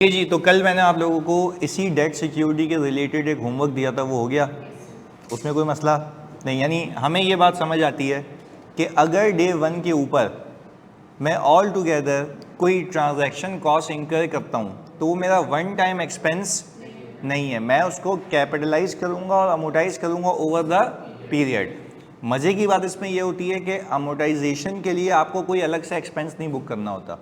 जी, तो कल मैंने आप लोगों को इसी डेट सिक्योरिटी के रिलेटेड एक होमवर्क दिया था, वो हो गया? उसमें कोई मसला नहीं। यानी हमें ये बात समझ आती है कि अगर डे 1 के ऊपर मैं ऑल टुगेदर कोई ट्रांजैक्शन कॉस्ट इंकर करता हूँ तो वो मेरा वन टाइम एक्सपेंस नहीं है, मैं उसको कैपिटलाइज करूँगा और अमोटाइज करूँगा ओवर द पीरियड। मज़े की बात इसमें ये होती है कि अमोटाइजेशन के लिए आपको कोई अलग से एक्सपेंस नहीं बुक करना होता,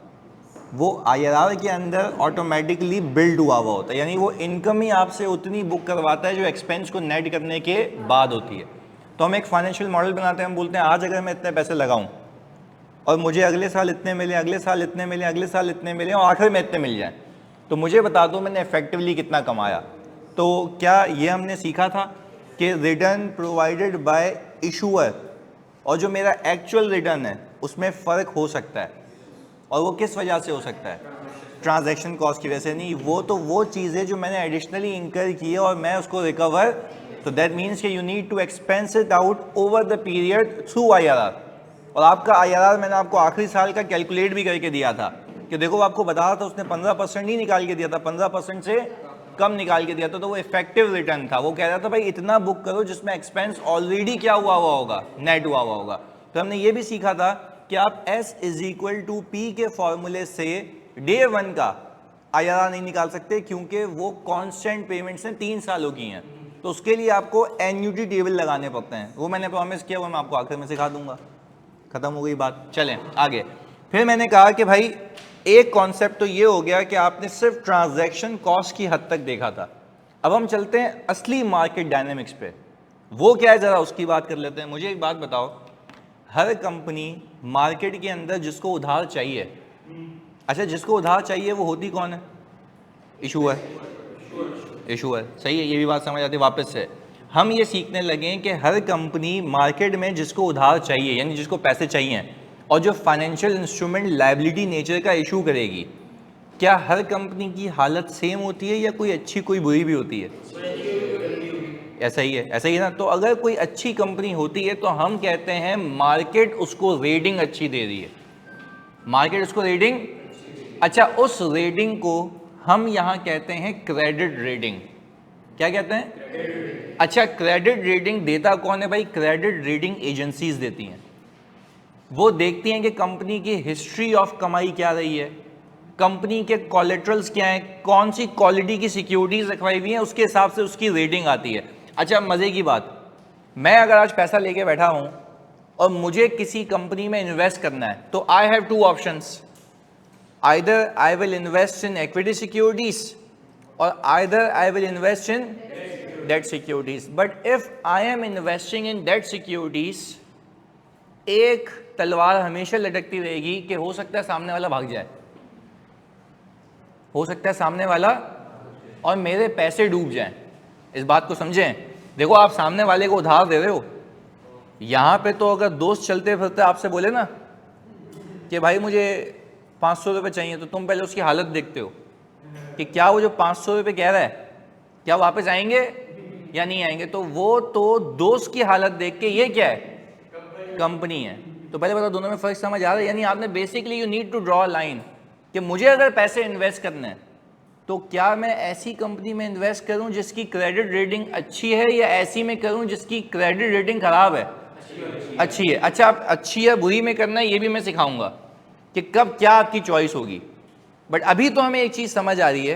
वो आईआरआर के अंदर ऑटोमेटिकली बिल्ड हुआ होता है। यानी वो इनकम ही आपसे उतनी बुक करवाता है जो एक्सपेंस को नेट करने के बाद होती है। तो हम एक फाइनेंशियल मॉडल बनाते हैं, हम बोलते हैं आज अगर मैं इतने पैसे लगाऊं और मुझे अगले साल इतने मिले, अगले साल इतने मिले, अगले साल इतने मिले और आखिर में इतने मिल जाएं, तो मुझे बता दो मैंने इफेक्टिवली कितना कमाया। तो क्या ये हमने सीखा था कि रिटर्न प्रोवाइडेड बाय इशूअर और जो मेरा एक्चुअल रिटर्न है उसमें फ़र्क हो सकता है, और वो किस वजह से हो सकता है? ट्रांजैक्शन कॉस्ट की वजह से नहीं, वो चीज़ें जो मैंने एडिशनली इंकर की है और मैं उसको रिकवर, तो दैट मीन्स कि you need to expense it out over the period through IRR. और आपका आईआरआर मैंने आपको आखिरी साल का कैलकुलेट भी करके दिया था कि देखो आपको बता रहा था उसने 15% ही निकाल के दिया था, 15% से कम निकाल के दिया था, तो वो इफेक्टिव रिटर्न था। वो कह रहा था भाई इतना बुक करो जिसमें एक्सपेंस ऑलरेडी क्या हुआ होगा, नेट हुआ होगा। तो हमने ये भी सीखा था कि आप S = P के फॉर्मूले से डे 1 का आईआरआर नहीं निकाल सकते, क्योंकि वो कांस्टेंट पेमेंट्स हैं, 3 सालों की हैं, तो उसके लिए आपको एन्युटी टेबल लगाने पड़ते हैं। वो मैंने प्रॉमिस किया, वो मैं आपको आखिर में सिखा दूंगा। खत्म हो गई बात, चलें आगे। फिर मैंने कहा कि भाई एक कॉन्सेप्ट तो ये हो गया कि आपने सिर्फ ट्रांजैक्शन कॉस्ट की हद तक देखा था। अब हम चलते हैं असली मार्केट डायनेमिक्स पे, वो क्या है जरा उसकी बात कर लेते हैं। मुझे एक बात बताओ, हर कंपनी मार्केट के अंदर जिसको उधार चाहिए, अच्छा जिसको उधार चाहिए वो होती कौन है? इशूअर। इशूअर, सही है, ये भी बात समझ आती है। वापस से हम ये सीखने लगे कि हर कंपनी मार्केट में जिसको उधार चाहिए, यानी जिसको पैसे चाहिए और जो फाइनेंशियल इंस्ट्रूमेंट लायबिलिटी नेचर का इशू करेगी, क्या हर कंपनी की हालत सेम होती है या कोई अच्छी कोई बुरी भी होती है? ऐसा ही है, ऐसा ही है ना। तो अगर कोई अच्छी कंपनी होती है तो हम कहते हैं मार्केट उसको रेटिंग अच्छी दे रही है, मार्केट उसको रेटिंग, अच्छा उस रेटिंग को हम यहाँ कहते हैं क्रेडिट रेटिंग। क्या कहते हैं? अच्छा, क्रेडिट रेटिंग देता कौन है भाई? क्रेडिट रेटिंग एजेंसीज देती हैं। वो देखती हैं कि कंपनी की हिस्ट्री ऑफ कमाई क्या रही है, कंपनी के कोलेट्रल्स क्या हैं, कौन सी क्वालिटी की सिक्योरिटीज रखवाई हुई हैं, उसके हिसाब से उसकी रेटिंग आती है। अच्छा मज़े की बात, मैं अगर आज पैसा लेके बैठा हूं और मुझे किसी कंपनी में इन्वेस्ट करना है तो I have two options, either I will invest in equity securities और either I will invest in debt securities. But if I am investing in debt securities, एक तलवार हमेशा लटकती रहेगी कि हो सकता है सामने वाला भाग जाए, हो सकता है सामने वाला और मेरे पैसे डूब जाएं। इस बात को समझें। देखो आप सामने वाले को उधार दे रहे हो, यहाँ पे तो अगर दोस्त चलते फिरते आपसे बोले ना कि भाई मुझे 500 रुपये चाहिए, तो तुम पहले उसकी हालत देखते हो कि क्या वो जो 500 रुपये कह रहा है क्या वापस आएंगे या नहीं आएंगे। तो वो तो दोस्त की हालत देख के, ये क्या है? कंपनी है। तो पहले बताओ दोनों में फर्क समझ आ रहा है? यानी आपने basically you need to draw a line कि मुझे अगर पैसे इन्वेस्ट करने हैं तो क्या मैं ऐसी कंपनी में इन्वेस्ट करूं जिसकी क्रेडिट रेटिंग अच्छी है, या ऐसी में करूं जिसकी क्रेडिट रेटिंग खराब है? अच्छी है। अच्छा आप अच्छी या बुरी में करना है ये भी मैं सिखाऊंगा कि कब क्या आपकी चॉइस होगी। बट अभी तो हमें एक चीज़ समझ आ रही है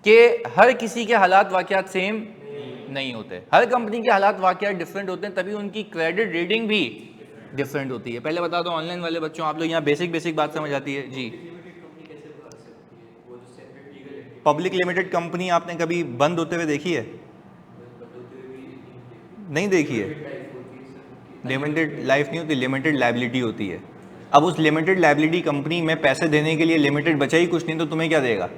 कि हर किसी के हालात वाकयात सेम नहीं होते, हर कंपनी के हालात वाकयात डिफरेंट होते हैं, तभी उनकी क्रेडिट रेटिंग भी डिफरेंट होती है। पहले बता दो ऑनलाइन वाले बच्चों, आप लोग यहाँ बेसिक बात समझ आती है जी। पब्लिक लिमिटेड कंपनी आपने कभी बंद होते हुए देखी है? नहीं देखी है। लिमिटेड लाइफ नहीं होती, लिमिटेड लायबिलिटी होती है। अब उस लिमिटेड लायबिलिटी कंपनी में पैसे देने के लिए लिमिटेड बचा ही कुछ नहीं, तो तुम्हें क्या देगा?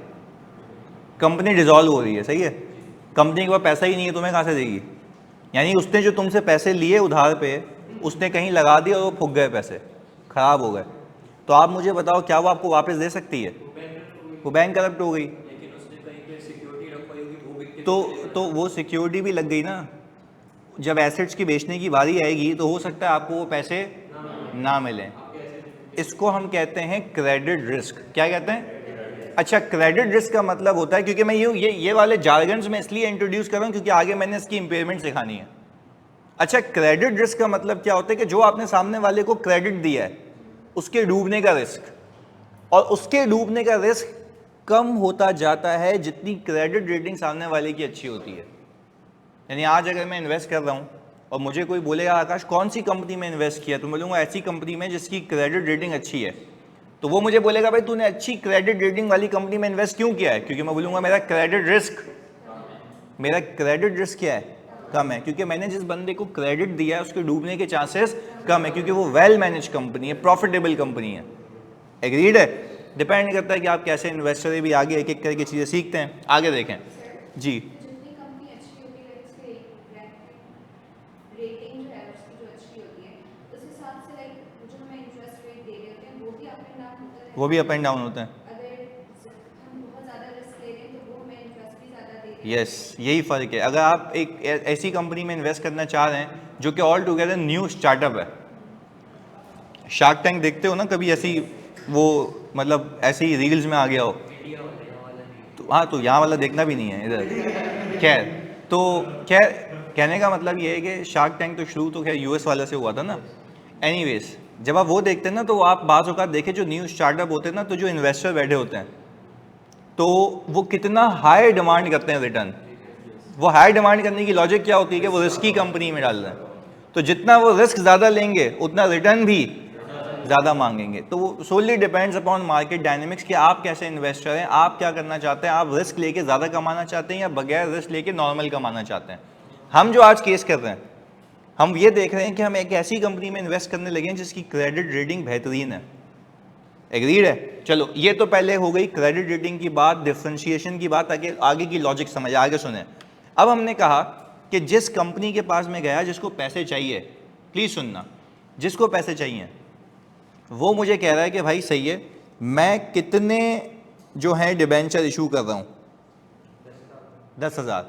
कंपनी डिसॉल्व हो रही है, सही है, कंपनी के पास पैसा ही नहीं है, तुम्हें कहाँ से देगी? यानी उसने जो तुमसे पैसे लिए उधार पे, उसने कहीं लगा दिया और वो फूक गए, पैसे खराब हो गए। तो आप मुझे बताओ क्या वो आपको वापस दे सकती है? वो बैंक करप्ट हो गई, तो वो सिक्योरिटी भी लग गई ना। जब एसेट्स की बेचने की बारी आएगी तो हो सकता है आपको वो पैसे ना मिलें। इसको हम कहते हैं क्रेडिट रिस्क। क्या कहते हैं? अच्छा, क्रेडिट रिस्क का मतलब होता है, क्योंकि मैं ये वाले जार्गन्स में इसलिए इंट्रोड्यूस कर रहा हूं क्योंकि आगे मैंने इसकी इंपेयरमेंट सिखानी है। अच्छा, क्रेडिट रिस्क का मतलब क्या होता है कि जो आपने सामने वाले को क्रेडिट दिया है उसके डूबने का रिस्क, और उसके डूबने का रिस्क कम होता जाता है जितनी क्रेडिट रेटिंग सामने वाले की अच्छी होती है। यानी आज अगर मैं इन्वेस्ट कर रहा हूं और मुझे कोई बोलेगा आकाश कौन सी कंपनी में इन्वेस्ट किया, तो मैं बोलूँगा ऐसी कंपनी में जिसकी क्रेडिट रेटिंग अच्छी है। तो वो मुझे बोलेगा भाई तूने अच्छी क्रेडिट रेटिंग वाली कंपनी में इन्वेस्ट क्यों किया है? क्योंकि मैं बोलूँगा मेरा क्रेडिट रिस्क क्या है? कम है, क्योंकि मैंने जिस बंदे को क्रेडिट दिया है उसके डूबने के चांसेस कम है, क्योंकि वो वेल मैनेज कंपनी है, प्रॉफिटेबल कंपनी है। एग्रीड है? डिपेंड करता है कि आप कैसे इन्वेस्टर है। भी आगे एक एक करके चीज़ें सीखते हैं, आगे देखें जी। वो भी अप एंड डाउन होते हैं। यस, यही फ़र्क है। अगर आप एक ऐसी कंपनी में इन्वेस्ट करना चाह रहे हैं जो कि ऑल टुगेदर न्यू स्टार्टअप है, शार्क टैंक देखते हो ना कभी, ऐसी वो मतलब ऐसी रील्स में आ गया हो तो हाँ, तो यहाँ वाला देखना भी नहीं है इधर। खैर, तो खैर कहने का मतलब ये है कि शार्क टैंक तो शुरू तो खैर यूएस वाले से हुआ था ना। एनीवेज, जब आप वो देखते हैं ना तो आप बाज़ औक़ात देखें जो न्यू स्टार्टअप होते हैं ना, तो जो इन्वेस्टर बैठे होते हैं तो वो कितना हाई डिमांड करते हैं रिटर्न। वो हाई डिमांड करने की लॉजिक क्या होती है कि वो रिस्की कंपनी में डाल रहे हैं, तो जितना वो रिस्क ज़्यादा लेंगे उतना रिटर्न भी ज़्यादा मांगेंगे। तो वो सोली डिपेंड्स अपॉन मार्केट डायनेमिक्स कि आप कैसे इन्वेस्टर हैं, आप क्या करना चाहते हैं, आप रिस्क लेके ज़्यादा कमाना चाहते हैं या बगैर रिस्क लेके नॉर्मल कमाना चाहते हैं। हम जो आज केस कर रहे हैं, हम ये देख रहे हैं कि हम एक ऐसी कंपनी में इन्वेस्ट करने लगे हैं जिसकी क्रेडिट रेटिंग बेहतरीन है। एग्रीड है? चलो, ये तो पहले हो गई क्रेडिट रेटिंग की बात, डिफरेंशिएशन की बात, ताकि आगे की लॉजिक समझ, आगे सुने। अब हमने कहा कि जिस कंपनी के पास में गया जिसको पैसे चाहिए, प्लीज़ सुनना, जिसको पैसे चाहिए वो मुझे कह रहा है कि भाई सही है, मैं कितने जो है डिबेंचर इशू कर रहा हूँ, 10,000।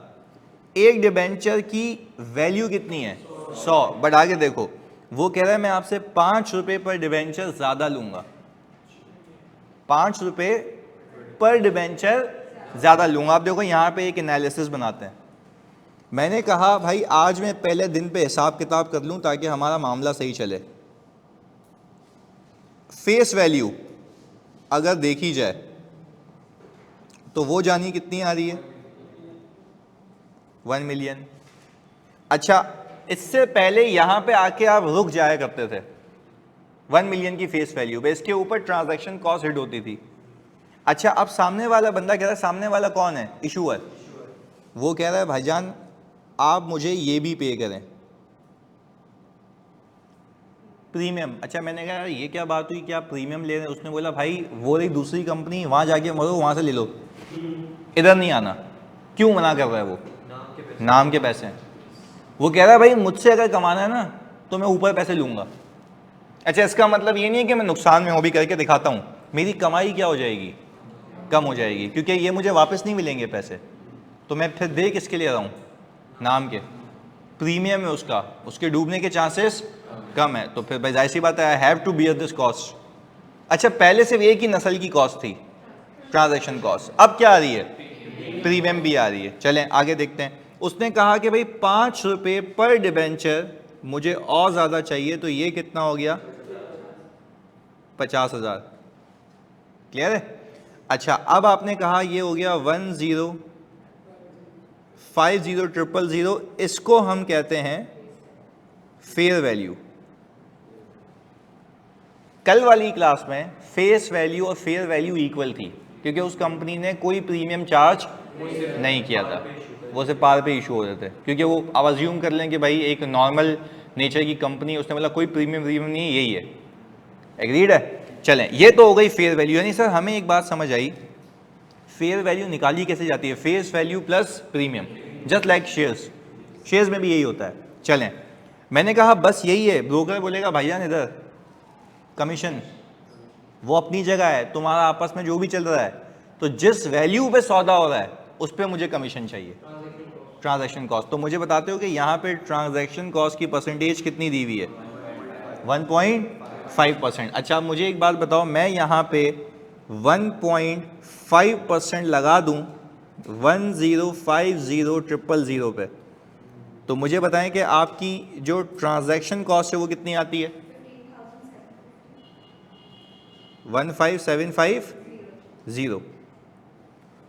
एक डिबेंचर की वैल्यू कितनी है? 100। बट आगे देखो, वो कह रहा है मैं आपसे 5 रुपये पर डिबेंचर ज़्यादा लूँगा, 5 रुपये पर डिबेंचर ज़्यादा लूँगा। आप देखो यहाँ पे एक एनालिसिस बनाते हैं। मैंने कहा भाई आज मैं पहले दिन पे हिसाब किताब कर लूँ ताकि हमारा मामला सही चले। फेस वैल्यू अगर देखी जाए तो वो जानी कितनी आ रही है? 1 मिलियन। अच्छा, इससे पहले यहाँ पे आके आप रुक जाया करते थे 1 मिलियन की फेस वैल्यू पे, इसके ऊपर ट्रांजैक्शन कॉस्ट हिट होती थी। अच्छा, अब सामने वाला बंदा कह रहा है, सामने वाला कौन है? इशूअर। वो कह रहा है भाईजान आप मुझे ये भी पे करें, प्रीमियम। अच्छा, मैंने कहा ये क्या बात हुई कि आप प्रीमियम ले रहे हैं? उसने बोला भाई वो एक दूसरी कंपनी, वहाँ जाके मरो, वहाँ से ले लो, इधर नहीं आना। क्यों मना कर रहा है वो? नाम के पैसे हैं। वो कह रहा है भाई मुझसे अगर कमाना है ना तो मैं ऊपर पैसे लूँगा। अच्छा, इसका मतलब ये नहीं है कि मैं नुकसान में वो भी करके दिखाता हूँ, मेरी कमाई क्या हो जाएगी? कम हो जाएगी, क्योंकि ये मुझे वापस नहीं मिलेंगे पैसे, तो मैं फिर दे किसके लिए रहा हूँ? नाम के। प्रीमियम है उसका, उसके डूबने के चांसेस कम है, तो फिर भाई जाहिर सी बात है I have to bear this cost. अच्छा, पहले सिर्फ एक ही नस्ल की कॉस्ट थी, ट्रांजैक्शन कॉस्ट, अब क्या आ रही है? प्रीमियम भी आ रही है। चलें आगे देखते हैं। उसने कहा कि भाई 5 रुपये पर डिबेंचर मुझे और ज़्यादा चाहिए, तो ये कितना हो गया? 50,000। क्लियर है? अच्छा, अब आपने कहा ये हो गया 10,50,000, इसको हम कहते हैं फेयर वैल्यू। कल वाली क्लास में फेस वैल्यू और फेयर वैल्यू इक्वल थी, क्योंकि उस कंपनी ने कोई प्रीमियम चार्ज नहीं किया था, वो सिर्फ पार पे इशू हो रहे थे, क्योंकि वो अब अज्यूम कर लें कि भाई एक नॉर्मल नेचर की कंपनी, उसने बोला कोई प्रीमियम नहीं है, यही है। एग्रीड है? चलें, ये तो हो गई फेयर वैल्यू। यानी सर हमें एक बात समझ आई, फेयर वैल्यू निकाली कैसे जाती है? Face value plus premium, just like shares में भी यही होता है। चलें, मैंने कहा बस यही है। ब्रोकर बोलेगा भाईजान इधर कमीशन, वो अपनी जगह है, तुम्हारा आपस में जो भी चल रहा है, तो जिस वैल्यू पे सौदा हो रहा है उस पर मुझे कमीशन चाहिए, ट्रांजैक्शन कॉस्ट। तो मुझे बताते हो कि यहाँ पे ट्रांजैक्शन कॉस्ट की परसेंटेज कितनी दी हुई है? 1.5%। अच्छा, मुझे एक बात बताओ, मैं यहाँ पे 1.5% लगा दूं 1,050,000 पे, तो मुझे बताएं कि आपकी जो ट्रांजैक्शन कॉस्ट है वो कितनी आती है? 15750।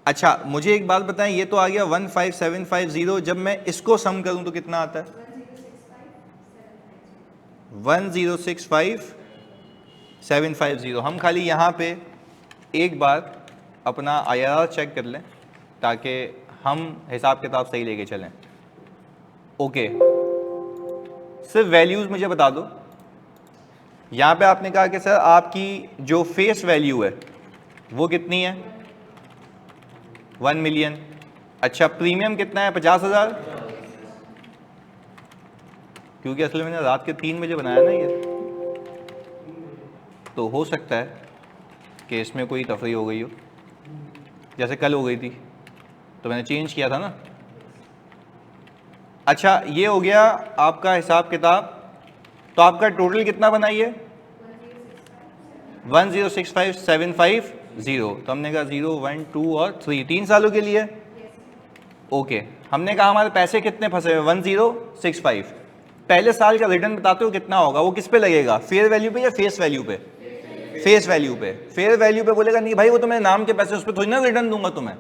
अच्छा मुझे एक बात बताएं, ये तो आ गया 15750, जब मैं इसको सम करूं तो कितना आता है? 1,065,750। हम खाली यहाँ पे एक बार अपना IRR चेक कर लें ताकि हम हिसाब किताब सही लेके चलें। ओके, सिर्फ वैल्यूज़ मुझे बता दो। यहाँ पे आपने कहा कि सर आपकी जो फेस वैल्यू है वो कितनी है? 1 मिलियन। अच्छा प्रीमियम कितना है? 50,000। क्योंकि असल में मैंने रात के 3 बजे बनाया ना ये, तो हो सकता है कि इसमें कोई तफरी हो गई हो, जैसे कल हो गई थी तो मैंने चेंज किया था ना। अच्छा ये हो गया आपका हिसाब किताब। तो आपका टोटल कितना बनाइए? 1,065,750। तो हमने कहा 0, 1, 2 और 3, 3 सालों के लिए। ओके, हमने कहा हमारे पैसे कितने फंसे हुए? 1,065। पहले साल का रिटर्न बताते हो कितना होगा? वो किस पे लगेगा, फेयर वैल्यू पे या फेस वैल्यू पे? फेस वैल्यू पे। फेयर वैल्यू पे बोलेगा नहीं भाई वो तो मेरे नाम के पैसे, उस पर थोड़ी ना रिटर्न दूंगा तुम्हें,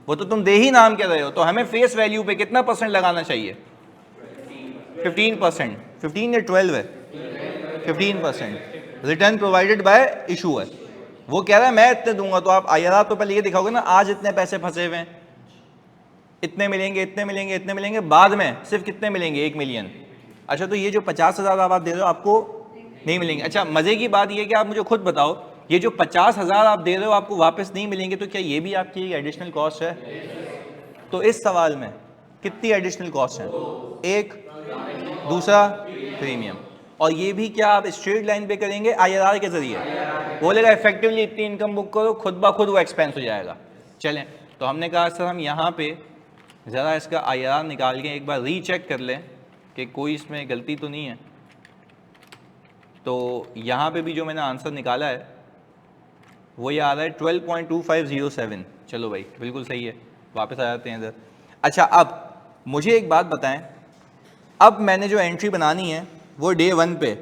वो तो तुम दे ही नाम के रहे हो। तो हमें फेस वैल्यू पे कितना परसेंट लगाना चाहिए? 15%। 15 या 12 है? 15%। Return provided by issuer. वो कह रहा है मैं इतने दूंगा, तो आप IRR तो पहले ये दिखाओगे ना, आज इतने पैसे फंसे हुए हैं, इतने मिलेंगे, इतने मिलेंगे, इतने मिलेंगे, बाद में सिर्फ कितने मिलेंगे? 1 मिलियन। अच्छा तो ये जो 50,000 आप दे रहे हो आपको नहीं मिलेंगे। अच्छा मजे की बात ये कि आप मुझे खुद बताओ, ये जो 50,000 आप दे रहे हो आपको वापस नहीं मिलेंगे, तो क्या ये भी आपकी एडिशनल कॉस्ट है? तो इस सवाल में कितनी एडिशनल कॉस्ट है? एक, दूसरा प्रीमियम, और ये भी क्या आप स्ट्रेट लाइन पे करेंगे IRR के जरिए? बोलेगा इफेक्टिवली इतनी इनकम बुक करो, खुद ब खुद वो एक्सपेंस हो जाएगा। चलें, तो हमने कहा सर हम यहाँ पे ज़रा इसका IRR निकाल के एक बार रीचेक कर लें कि कोई इसमें गलती तो नहीं है। तो यहाँ पे भी जो मैंने आंसर निकाला है वो ये आ रहा है 12.2507। चलो भाई बिल्कुल सही है, वापस आ जाते हैं इधर। अच्छा अब मुझे एक बात बताएं, अब मैंने जो एंट्री बनानी है वो डे 1 पे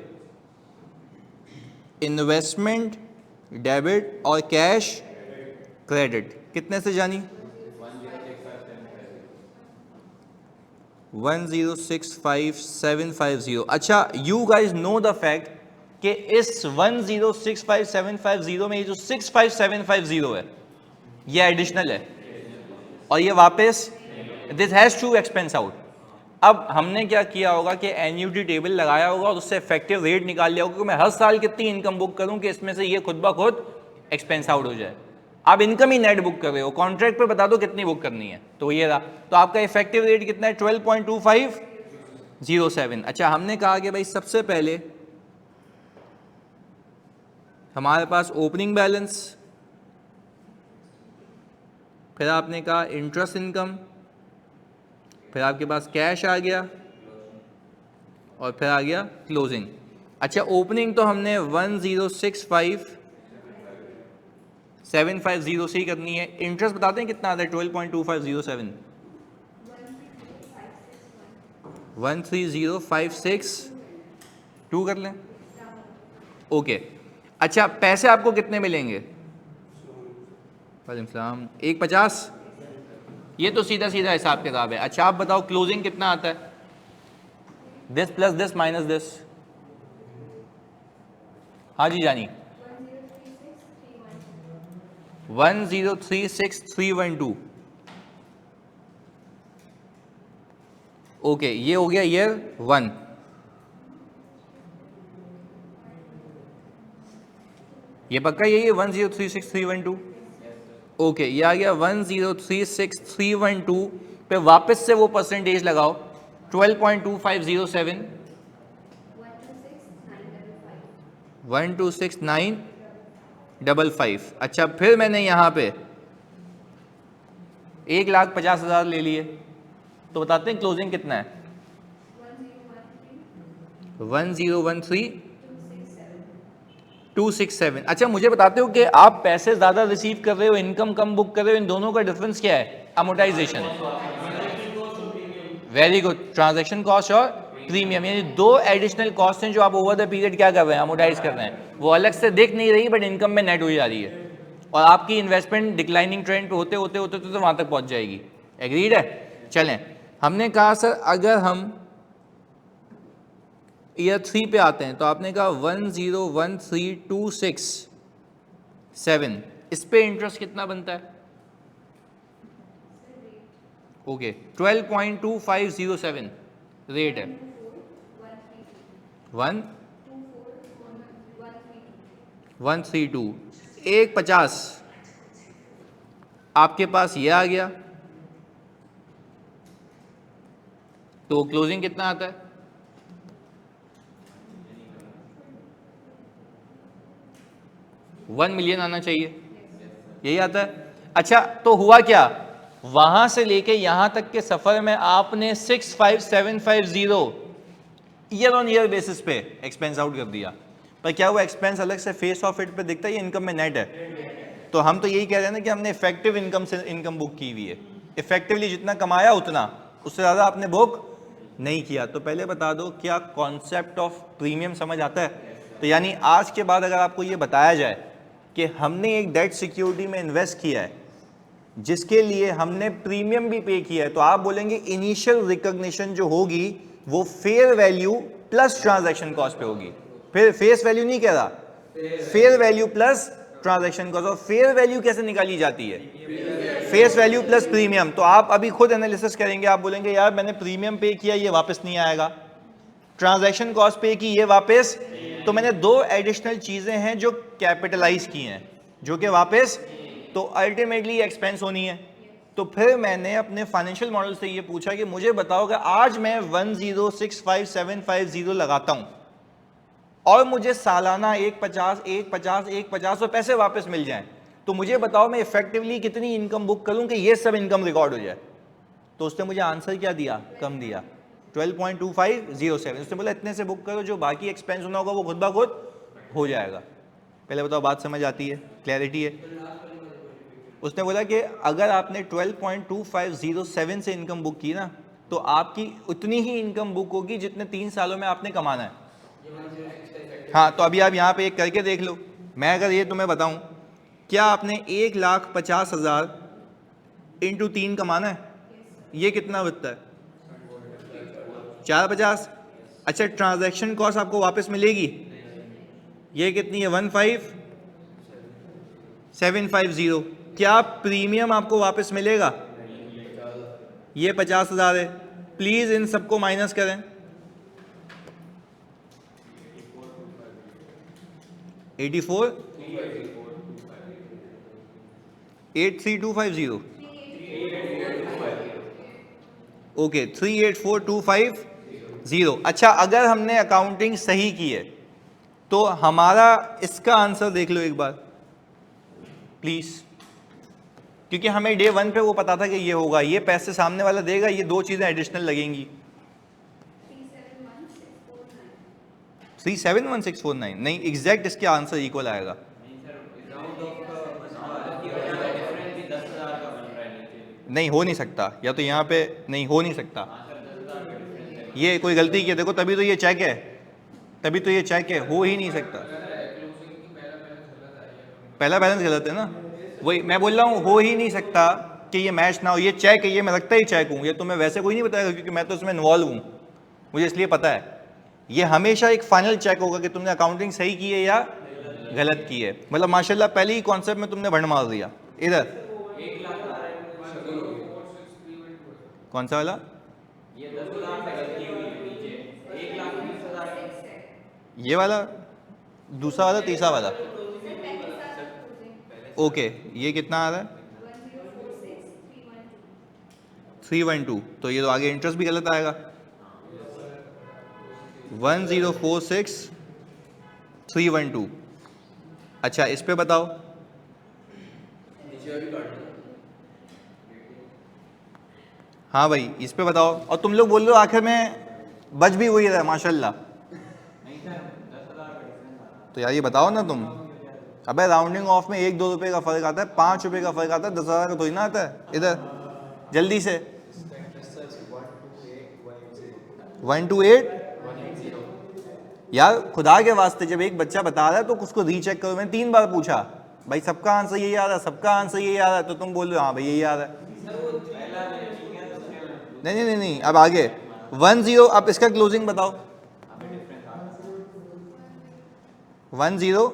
इन्वेस्टमेंट डेबिट और कैश क्रेडिट कितने से जानी? 1,065,750। अच्छा you guys know the fact कि इस 1,065,750 में ये जो 65750 है ये एडिशनल है और ये वापस this has to expense out. अब हमने क्या किया होगा कि एन्युटी टेबल लगाया होगा और उससे इफेक्टिव रेट निकाल लिया होगा कि मैं हर साल कितनी इनकम बुक करूं कि इसमें से ये खुद ब खुद एक्सपेंस आउट हो जाए। आप इनकम ही नेट बुक कर रहे हो, कॉन्ट्रैक्ट पे बता दो कितनी बुक करनी है, तो ये रहा। तो आपका इफेक्टिव रेट कितना है? 12.2507। अच्छा हमने कहा कि भाई सबसे पहले हमारे पास ओपनिंग बैलेंस, फिर आपने कहा इंटरेस्ट इनकम, फिर आपके पास कैश आ गया और फिर आ गया क्लोजिंग। अच्छा ओपनिंग तो हमने 1,065,750 से ही करनी है। इंटरेस्ट बताते हैं कितना आता है? 12.2507। 1,30,562 कर लें। ओके अच्छा पैसे आपको कितने मिलेंगे? वालेकुम 1,50। ये तो सीधा सीधा हिसाब किताब है। अच्छा आप बताओ क्लोजिंग कितना आता है? This plus this minus this. हाँ जी जानी 1,036,312। ओके ये हो गया ईयर 1। ये पक्का यही है 1,036,312? ओके ये आ गया 1,036,312 पे वापस से वो परसेंटेज लगाओ 12.2507। 126,955। अच्छा फिर मैंने यहाँ पे 1,50,000 ले लिए, तो बताते हैं क्लोजिंग कितना है? 1013,267। 267। अच्छा मुझे बताते हो कि आप पैसे ज़्यादा रिसीव कर रहे हो, इनकम कम बुक कर रहे हो, इन दोनों का डिफरेंस क्या है? Amortisation. Very good, transaction cost और प्रीमियम, यानी दो एडिशनल कॉस्ट हैं जो आप ओवर द पीरियड क्या कर रहे हैं? अमोर्टाइज कर रहे हैं। वो अलग से दिख नहीं रही बट इनकम में नेट हो जा रही है, और आपकी इन्वेस्टमेंट डिक्लाइनिंग ट्रेंड पे होते होते होते तो वहां तक पहुंच जाएगी। एग्रीड है? चलें, हमने कहा सर अगर हम ईयर 3 पे आते हैं तो आपने कहा 1013267, इस पे इंटरेस्ट कितना बनता है? ओके 12.2507 रेट है। 132 150 आपके पास ये आ गया, तो क्लोजिंग कितना आता है? $1 मिलियन आना चाहिए, यही आता है। अच्छा तो हुआ क्या, वहां से लेके यहां तक के सफर में आपने 65750 ईयर ऑन ईयर बेसिस पे एक्सपेंस आउट कर दिया, पर क्या वो एक्सपेंस अलग से फेस ऑफ इट पे दिखता है, ये इनकम में नेट है? तो हम तो यही कह रहे हैं ना कि हमने इफेक्टिव इनकम से इनकम बुक की हुई है, इफेक्टिवली जितना कमाया उतना, उससे ज़्यादा आपने बुक नहीं किया। तो पहले बता दो क्या कॉन्सेप्ट ऑफ प्रीमियम समझ आता है? तो यानी आज के बाद अगर आपको ये बताया जाए कि हमने एक डेट सिक्योरिटी में इन्वेस्ट किया है जिसके लिए हमने प्रीमियम भी पे किया है, तो आप बोलेंगे इनिशियल रिकॉग्निशन जो होगी वो fair value plus transaction cost पे होगी। फिर फेस वैल्यू नहीं कह रहा, fair value plus transaction cost. और फेयर वैल्यू कैसे निकाली जाती है? Face value plus premium. तो आप अभी खुद एनालिसिस करेंगे, आप बोलेंगे यार मैंने प्रीमियम पे किया ये वापस नहीं आएगा, ट्रांजैक्शन कॉस्ट पे की ये वापस, तो मैंने दो एडिशनल चीजें हैं जो कैपिटलाइज की हैं जो कि वापस, तो अल्टीमेटली एक्सपेंस होनी है। तो फिर मैंने अपने फाइनेंशियल मॉडल से ये पूछा कि मुझे बताओ कि आज मैं 1065750 लगाता हूं और मुझे सालाना 150 तो पैसे वापस मिल जाएं, तो मुझे बताओ मैं इफेक्टिवली कितनी इनकम बुक करूं कि ये सब इनकम रिकॉर्ड हो जाए? तो उसने मुझे आंसर क्या दिया? कम दिया, 12.2507। उसने बोला इतने से बुक करो, जो बाकी एक्सपेंस होना होगा वो खुद ब खुद हो जाएगा। पहले बताओ बात समझ आती है, क्लैरिटी है? उसने बोला कि अगर आपने 12.2507 से इनकम बुक की ना, तो आपकी उतनी ही इनकम बुक होगी जितने 3 सालों में आपने कमाना है। हाँ, तो अभी आप यहाँ पे एक करके देख लो। मैं अगर ये तुम्हें बताऊं, क्या आपने 1,50,000 इंटू 3 कमाना है, ये कितना बनता है? 450। अच्छा ट्रांजैक्शन कॉस्ट आपको वापस मिलेगी, ये कितनी है? 15750। क्या प्रीमियम आपको वापस मिलेगा? ये 50,000 है। प्लीज इन सबको माइनस करें। 84 83250 ओके 384250। अच्छा अगर हमने अकाउंटिंग सही की है तो हमारा इसका आंसर देख लो एक बार प्लीज, क्योंकि हमें डे 1 पे वो पता था कि ये होगा, ये पैसे सामने वाला देगा, ये दो चीजें एडिशनल लगेंगी। 371649 नहीं, एग्जैक्ट इसके आंसर इक्वल आएगा। नहीं हो नहीं सकता, या तो यहाँ पे नहीं हो नहीं सकता, ये कोई गलती की है, देखो तभी तो ये चेक है, तभी तो ये चेक है, हो ही नहीं सकता। पहला बैलेंस गलत है ना, वही मैं बोल रहा हूँ, हो ही नहीं सकता कि ये मैच ना हो। ये चेक है, ये मैं रखता ही चेक हूँ, ये तो मैं वैसे कोई नहीं बताएगा क्योंकि मैं तो इसमें इन्वॉल्व हूँ, मुझे इसलिए पता है। ये हमेशा एक फाइनल चेक होगा कि तुमने अकाउंटिंग सही की है या गलत की है। मतलब माशाल्लाह पहले ही कॉन्सेप्ट में तुमने भंड मार दिया। इधर कौन सा वाला? ये वाला, दूसरा वाला, तीसरा वाला? ओके ये कितना आ रहा है? 312। तो ये तो आगे इंटरेस्ट भी गलत आएगा। 1046312। अच्छा इस पे बताओ। हाँ भाई इस पे बताओ, और तुम लोग बोल रहे हो आखिर में बच भी वही रहा माशाल्लाह। तो यार ये बताओ ना तुम, अबे राउंडिंग ऑफ में 1-2 रुपए का फर्क आता है, 5 रुपए का फर्क आता है, 10,000 का थोड़ी ना आता है। इधर जल्दी से 128 यार खुदा के वास्ते, जब एक बच्चा बता रहा है तो उसको रीचेक करो। मैंने 3 बार पूछा भाई सबका आंसर यही आ रहा है, सबका आंसर यही आ रहा है, तो तुम बोल रहे हो हाँ भाई यही आ रहा है। नहीं नहीं नहीं नहीं, अब आगे 10, अब इसका क्लोजिंग बताओ। 10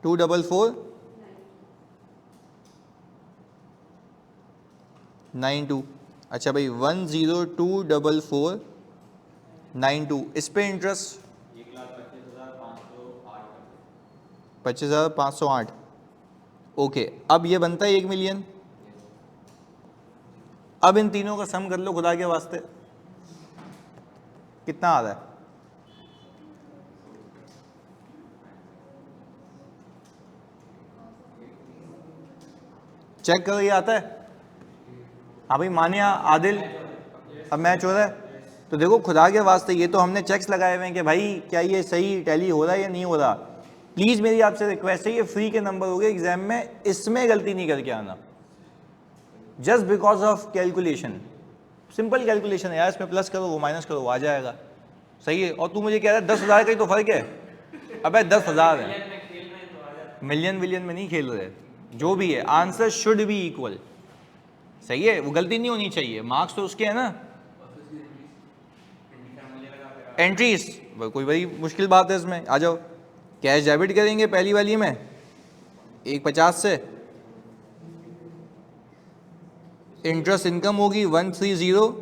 244 92। अच्छा भाई 1024492, इस पे इंटरेस्ट 25,508। ओके, अब ये बनता है 1 मिलियन। अब इन तीनों का सम कर लो खुदा के वास्ते, कितना आ रहा है? चेक करो, ये आता है? हाँ भाई मानिया, आदिल, अब मैच हो रहा है। तो देखो खुदा के वास्ते, ये तो हमने चेक्स लगाए हुए हैं कि भाई क्या ये सही टैली हो रहा है या नहीं हो रहा। प्लीज़ मेरी आपसे रिक्वेस्ट है, ये फ्री के नंबर हो गए एग्जाम में, इसमें गलती नहीं करके आना just because of calculation. Simple calculation है यार, इसमें प्लस करो वो माइनस करो वो आ जाएगा, सही है। और तू मुझे कह रहा है 10,000 का ही तो फर्क है। अबे 10,000 है, मिलियन विलियन में नहीं खेल रहे। जो भी है आंसर शुड बी इक्वल, सही है, वो गलती नहीं होनी चाहिए। मार्क्स तो उसके है ना। एंट्रीज कोई बड़ी मुश्किल बात है इसमें, आ जाओ। कैश डेबिट करेंगे पहली वाली में 150 से, इंटरेस्ट इनकम होगी 130।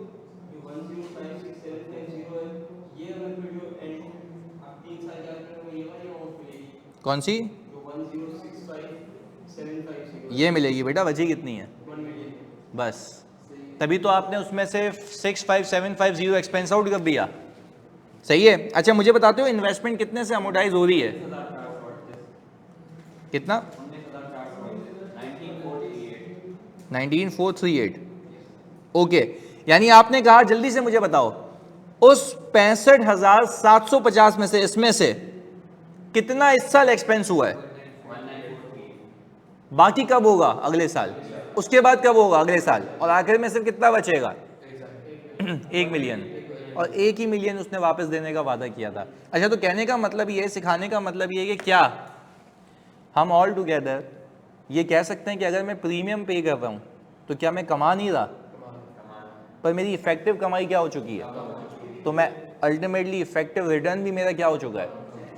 कौन सी? ये मिलेगी बेटा, बची कितनी है? बस, तभी तो आपने उसमें से 65750 एक्सपेंस आउट कर दिया, सही है। अच्छा मुझे बताते हो इन्वेस्टमेंट कितने से अमोर्टाइज हो रही है? कितना? 19438। ओके, यानी आपने कहा जल्दी से मुझे बताओ उस 65,750 में से, इसमें से कितना इस साल एक्सपेंस हुआ है? बाकी कब होगा? अगले साल। उसके बाद कब होगा? अगले साल। और आखिर में सिर्फ कितना बचेगा? 1 मिलियन। और 1 ही मिलियन उसने वापस देने का वादा किया था। अच्छा, तो कहने का मतलब ये, सिखाने का मतलब ये कि क्या हम ऑल टुगेदर ये कह सकते हैं कि अगर मैं प्रीमियम पे कर रहा हूँ तो क्या मैं कमा नहीं रहा, पर मेरी इफेक्टिव कमाई क्या हो चुकी है, तो मैं अल्टीमेटली इफेक्टिव रिटर्न भी मेरा क्या हो चुका है।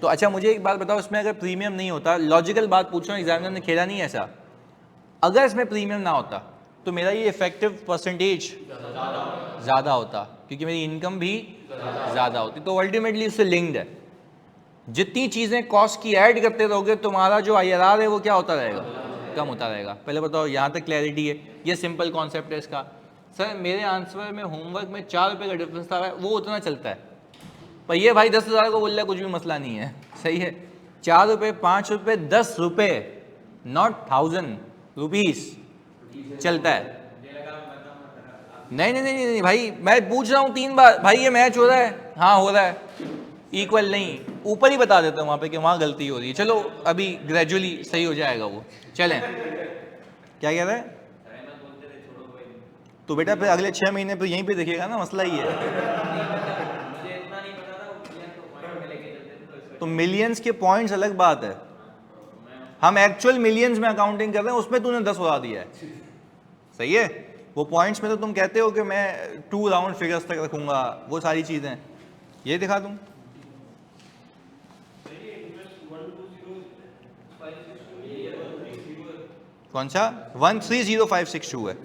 तो अच्छा मुझे एक बात बताओ, इसमें अगर प्रीमियम नहीं होता, लॉजिकल बात पूछ रहा हूँ, एग्जामिनर ने खेला नहीं ऐसा, अगर इसमें प्रीमियम ना होता तो मेरा ये इफेक्टिव परसेंटेज ज़्यादा होता, क्योंकि मेरी इनकम भी ज़्यादा होती। तो अल्टीमेटली उससे लिंक्ड है। जितनी चीज़ें कॉस्ट की ऐड करते रहोगे तुम्हारा जो IRR है वो क्या होता रहेगा? कम होता रहेगा। पहले बताओ, यहाँ तक क्लैरिटी है? ये सिंपल कॉन्सेप्ट है इसका। सर मेरे आंसर में होमवर्क में 4 रुपये का डिफरेंस था, वो उतना चलता है, पर ये भाई 10,000 को बोल रहा है, कुछ भी मसला नहीं है, सही है। 4 रुपये, 5 रुपये, 10 रुपये, नॉट 1000 रुपीस चलता है। नहीं नहीं नहीं नहीं भाई, मैं पूछ रहा हूँ 3 बार, भाई ये मैच हो रहा है? हाँ हो रहा है। इक्वल नहीं, ऊपर ही बता देता हूँ वहाँ पे कि वहाँ गलती हो रही है। चलो अभी ग्रेजुअली सही हो जाएगा वो। चलें, क्या कह रहे हैं? तो बेटा फिर अगले 6 महीने पर यहीं पे देखिएगा ना, मसला ही है। तो मिलियंस के पॉइंट्स अलग बात है, हम एक्चुअल मिलियंस में अकाउंटिंग कर रहे हैं, उसमें तूने 10 उड़ा दिया है, सही है। वो पॉइंट्स में तो तुम कहते हो कि मैं 2 राउंड फिगर्स तक रखूंगा, वो सारी चीज़ें ये दिखा दूँ। कौन सा? 130562 है,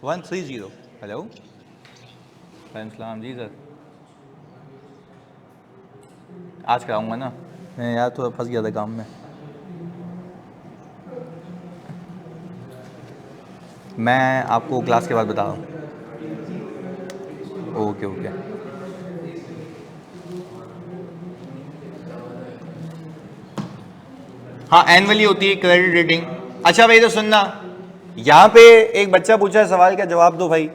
130। हेलो सलाम जी सर, आज कराऊंगा ना मैं यार, थोड़ा फंस गया था काम में। मैं आपको क्लास के बाद बता रहा हूँ। Okay okay. हाँ एनुअली होती है क्रेडिट रेटिंग। अच्छा भाई तो सुनना, यहाँ पे एक बच्चा पूछा है सवाल का जवाब दो भाई।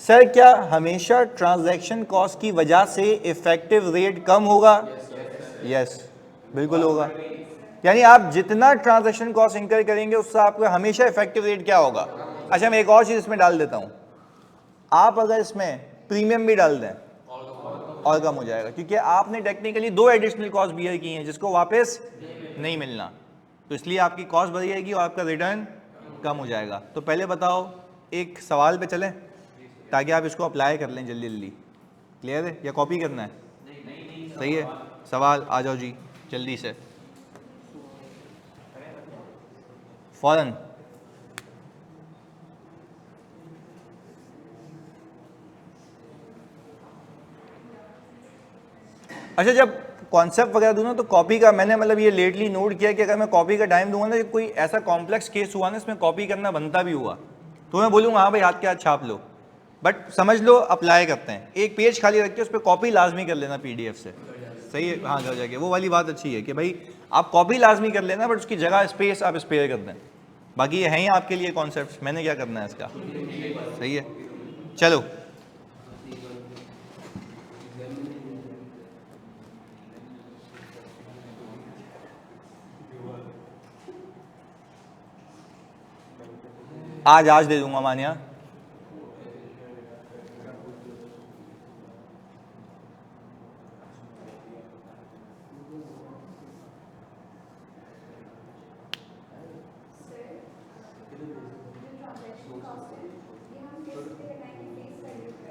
सर क्या हमेशा ट्रांजैक्शन कॉस्ट की वजह से इफेक्टिव रेट कम होगा? यस बिल्कुल होगा। यानी आप जितना ट्रांजैक्शन कॉस्ट इंकर करेंगे उससे आपका हमेशा इफेक्टिव रेट क्या होगा। अच्छा मैं एक और चीज इसमें डाल देता हूं, आप अगर इसमें प्रीमियम भी डाल दें और कम हो जाएगा, क्योंकि आपने टेक्निकली 2 एडिशनल कॉस्ट बियर की हैं जिसको वापस नहीं मिलना, तो इसलिए आपकी कॉस्ट बढ़ जाएगी और आपका रिटर्न कम हो जाएगा। तो पहले बताओ एक सवाल पे चलें ताकि आप इसको अप्लाई कर लें जल्दी जल्दी। क्लियर है या कॉपी करना है? सही है, सवाल आ जाओ जी जल्दी से फौरन। अच्छा जब कॉन्सेप्ट वगैरह दूँ ना तो कॉपी का मैंने मतलब ये लेटली नोट किया कि अगर मैं कॉपी का टाइम दूंगा ना, कोई ऐसा कॉम्प्लेक्स केस हुआ ना इसमें कॉपी करना बनता भी हुआ तो मैं बोलूँगा हाँ भाई हाथ के हाथ छाप लो, बट समझ लो अप्लाई करते हैं। एक पेज खाली रख के उस पर कॉपी लाजमी कर लेना पीडीएफ से। सही है, हाँ घर जाके वो वाली बात अच्छी है कि भाई आप कॉपी लाजमी कर लेना बट उसकी जगह स्पेस आप स्पेयर कर दें। बाकी ये हैं ही आपके लिए कॉन्सेप्ट, मैंने क्या करना है इसका। सही है, चलो आज दे दूंगा मानिया।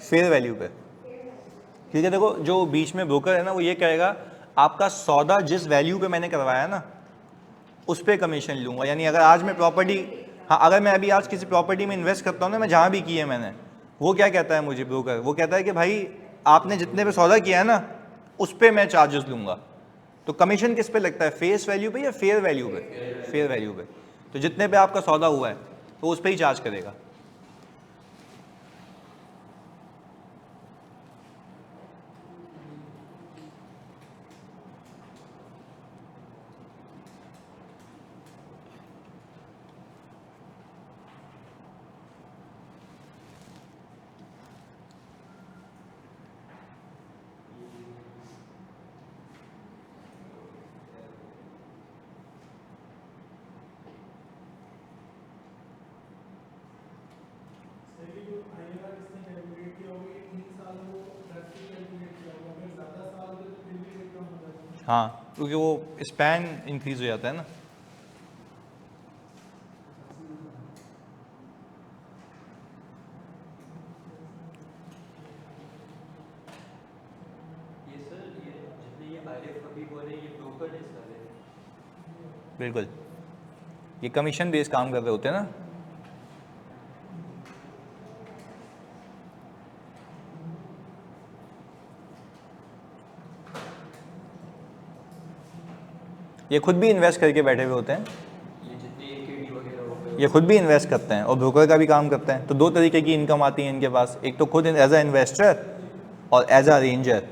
फेयर वैल्यू पे, क्योंकि देखो जो बीच में ब्रोकर है ना वो ये कहेगा आपका सौदा जिस वैल्यू पे मैंने करवाया ना उस पर कमीशन लूंगा। यानी अगर आज मैं प्रॉपर्टी, हाँ अगर मैं अभी आज किसी प्रॉपर्टी में इन्वेस्ट करता हूँ ना, मैं जहाँ भी की है मैंने, वो क्या कहता है मुझे ब्रोकर, वो कहता है कि भाई आपने जितने पे सौदा किया है ना उस पर मैं चार्जेस लूंगा। तो कमीशन किस पे लगता है, फेस वैल्यू पे या फेयर वैल्यू पे? फेयर वैल्यू पे। तो जितने पे आपका सौदा हुआ है तो उस पर ही चार्ज करेगा। हाँ क्योंकि वो स्पैन इंक्रीज हो जाता है ना। बिल्कुल, ये कमीशन बेस्ड काम कर रहे होते हैं ना। ये खुद भी इन्वेस्ट करके बैठे हुए होते हैं, ये खुद भी इन्वेस्ट करते हैं और ब्रोकर का भी काम करते हैं। तो 2 तरीके की इनकम आती है इनके पास, एक तो खुद एज अ इन्वेस्टर और एज अ अरेंजर।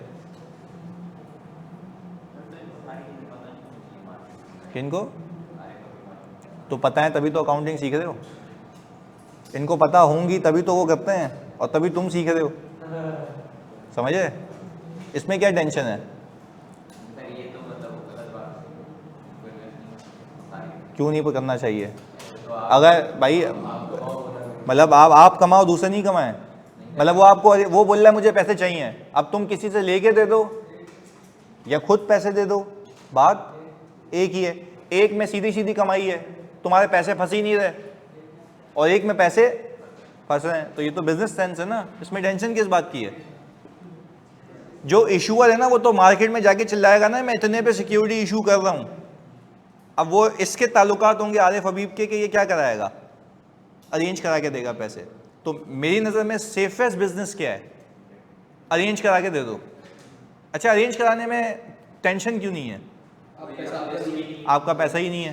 किनको तो पता है तभी तो अकाउंटिंग सीख रहे हो, इनको पता होंगी तभी तो वो करते हैं और तभी तुम सीख रहे हो। समझे, इसमें क्या टेंशन है? क्यों नहीं करना चाहिए? अगर भाई मतलब आप कमाओ दूसरे नहीं कमाए, मतलब वो आपको वो बोल रहा है मुझे पैसे चाहिए, अब तुम किसी से लेके दे दो या खुद पैसे दे दो, बात एक ही है। एक में सीधी सीधी कमाई है, तुम्हारे पैसे फंस ही नहीं रहे, और एक में पैसे फंस रहे हैं, तो ये तो बिजनेस सेंस है ना, इसमें टेंशन किस बात की है? जो इशूअर है ना वो तो मार्केट में जाके चिल्लाएगा ना मैं इतने पे सिक्योरिटी इशू कर रहा हूं। अब वो इसके ताल्लुकात होंगे आरिफ हबीब के कि ये क्या कराएगा, अरेंज करा के देगा पैसे। तो मेरी नज़र में सेफेस्ट बिजनेस क्या है, अरेंज करा के दे दो। अच्छा अरेंज कराने में टेंशन क्यों नहीं है? आपका पैसा ही नहीं है,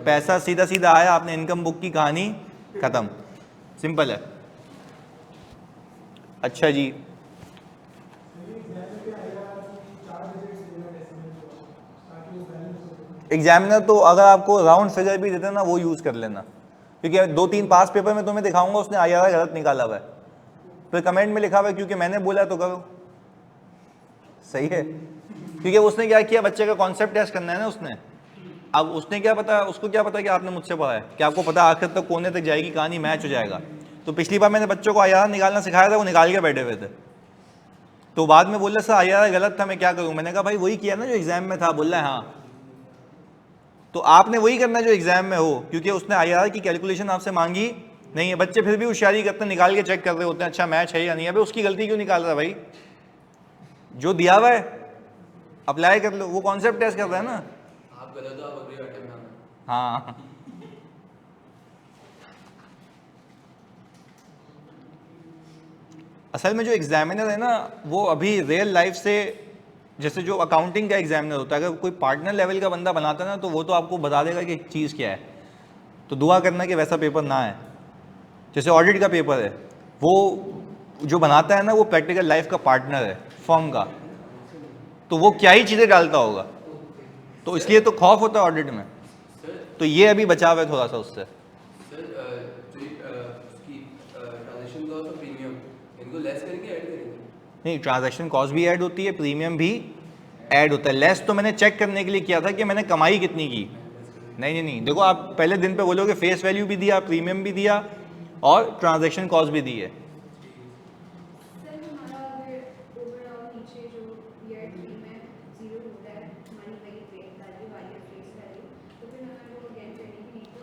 पैसा सीधा सीधा आया, आपने इनकम बुक की, कहानी खत्म, सिंपल है। अच्छा जी, एग्जामिनर तो अगर आपको राउंड फिगर भी देते ना वो यूज कर लेना, क्योंकि 2-3 पास पेपर में तुम्हें दिखाऊंगा उसने IRR गलत निकाला हुआ है, फिर कमेंट में लिखा हुआ है क्योंकि मैंने बोला तो करो। सही है, क्योंकि उसने क्या किया, बच्चे का कॉन्सेप्ट टेस्ट करना है ना उसने। अब उसने क्या पता, उसको क्या पता कि आपने मुझसे पढ़ा है, कि आपको पता आखिर तक कोने तक जाएगी कहानी, मैच हो जाएगा। तो पिछली बार मैंने बच्चों को आईआर निकालना सिखाया था, वो निकाल के बैठे हुए थे। तो बाद में बोल रहे सर आईआर गलत था, मैं क्या करूं। मैंने कहा भाई वही किया ना जो एग्जाम में था। बोल रहा है हाँ। तो आपने वही करना जो एग्जाम में हो, क्योंकि उसने आईआर की कैलकुलेशन आपसे मांगी नहीं है। बच्चे फिर भी होशियारी करते, निकाल के चेक कर रहे होते हैं, अच्छा मैच है या नहीं है। भाई उसकी गलती क्यों निकाल रहा भाई, जो दिया हुआ है अप्लाई कर लो। वो कॉन्सेप्ट टेस्ट कर रहा है ना। आप गलत हो, आप अगली अटेम्प्ट में आना। हाँ असल में जो एग्जामिनर है ना, वो अभी रियल लाइफ से, जैसे जो अकाउंटिंग का एग्जामिनर होता है, अगर कोई पार्टनर लेवल का बंदा बनाता है ना, तो वो तो आपको बता देगा कि चीज़ क्या है। तो दुआ करना कि वैसा पेपर ना आए। जैसे ऑडिट का पेपर है, वो जो बनाता है ना, वो प्रैक्टिकल लाइफ का पार्टनर है फर्म का, तो वो क्या ही चीज़ें डालता होगा। तो इसलिए तो खौफ होता है ऑडिट में। तो ये अभी बचाव है थोड़ा सा उससे। सर उसकी ट्रांजैक्शन लॉस और प्रीमियम, इनको लेस करेंगे ऐड करेंगे? नहीं, ट्रांजैक्शन कॉस्ट भी ऐड होती है, प्रीमियम भी ऐड होता है। लेस तो मैंने चेक करने के लिए किया था कि मैंने कमाई कितनी की। नहीं नहीं नहीं, देखो आप पहले दिन पे बोलोगे फेस वैल्यू भी दिया, प्रीमियम भी दिया और ट्रांजैक्शन कॉस्ट भी दी है।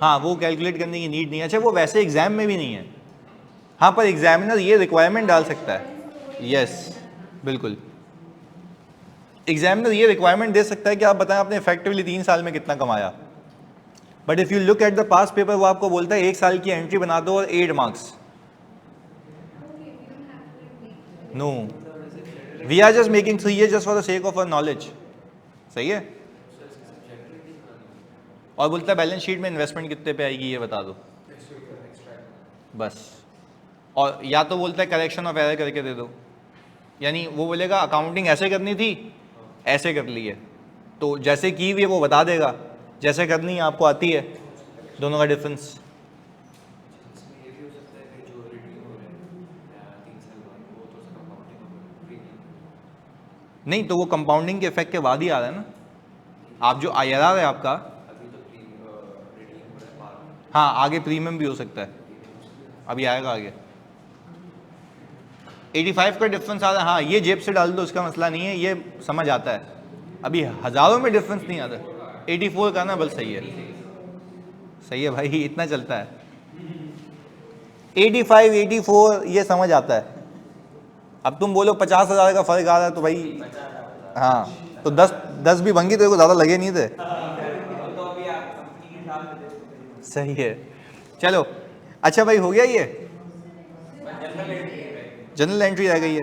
हाँ वो कैलकुलेट करने की नीड नहीं है। अच्छा वो वैसे एग्जाम में भी नहीं है। हाँ पर एग्जामिनर ये रिक्वायरमेंट डाल सकता है। यस बिल्कुल, एग्जामिनर ये रिक्वायरमेंट दे सकता है कि आप बताएं आपने इफेक्टिवली 3 साल में कितना कमाया। But if you look at the pass paper, वो आपको बोलता है 1 साल की एंट्री बना दो और 8 marks. No, we are just making 3 years just for the sake of our knowledge. सही है। और बोलता है बैलेंस शीट में इन्वेस्टमेंट कितने पे आएगी ये बता दो बस। और या तो बोलता है करेक्शन ऑफ एरर करके दे दो, यानी वो बोलेगा अकाउंटिंग ऐसे करनी थी, ऐसे कर ली है, तो जैसे की हुई है वो बता देगा, जैसे करनी है आपको आती है, दोनों का डिफरेंस। नहीं तो वो कंपाउंडिंग के इफेक्ट के बाद ही आ रहा है ना। आप जो आईआरआर है आपका, हाँ आगे प्रीमियम भी हो सकता है, अभी आएगा आगे। 85 का डिफरेंस आ रहा है, हाँ ये जेब से डाल दो, उसका मसला नहीं है, ये समझ आता है। अभी हज़ारों में डिफरेंस नहीं आता। 84 का ना बस सही है, सही है भाई, इतना चलता है। 85 84 ये समझ आता है। अब तुम बोलो 50,000 का फर्क आ रहा है तो भाई, हाँ तो 10 भी भंगी तो ज़्यादा लगे नहीं थे। सही है, चलो अच्छा भाई हो गया ये, जनरल एंट्री रह गई है।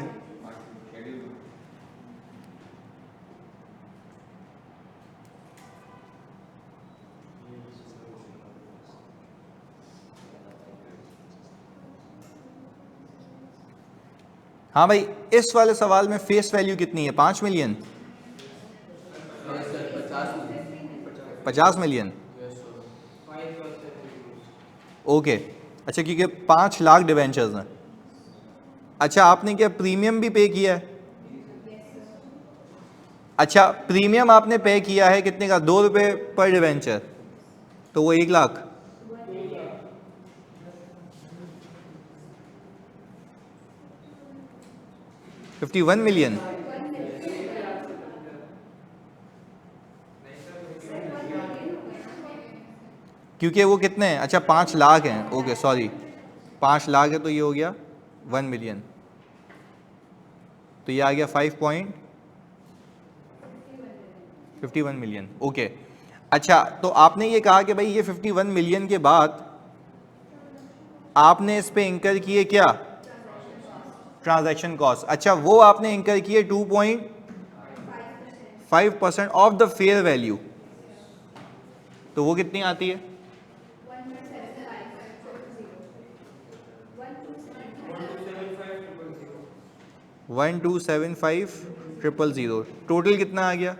हाँ भाई इस वाले सवाल में फेस वैल्यू कितनी है, 5 मिलियन, 50 मिलियन, ओके। अच्छा क्योंकि 5 लाख डिवेंचर्स हैं। अच्छा आपने क्या प्रीमियम भी पे किया है? अच्छा प्रीमियम आपने पे किया है कितने का, 2 रुपये पर डिवेंचर, तो वो 1 लाख। $51 मिलियन, क्योंकि वो कितने हैं, अच्छा 5 लाख हैं, ओके सॉरी 5 लाख है तो ये हो गया 1 मिलियन, तो ये आ गया 5.51 मिलियन, ओके। अच्छा तो आपने ये कहा कि भाई ये 51 मिलियन के बाद आपने इस पे इंकर किए क्या, ट्रांजैक्शन कॉस्ट। अच्छा वो आपने इंकर किए 2.5% ऑफ द फेयर वैल्यू, तो वो कितनी आती है, 1,275,000, टोटल कितना आ गया,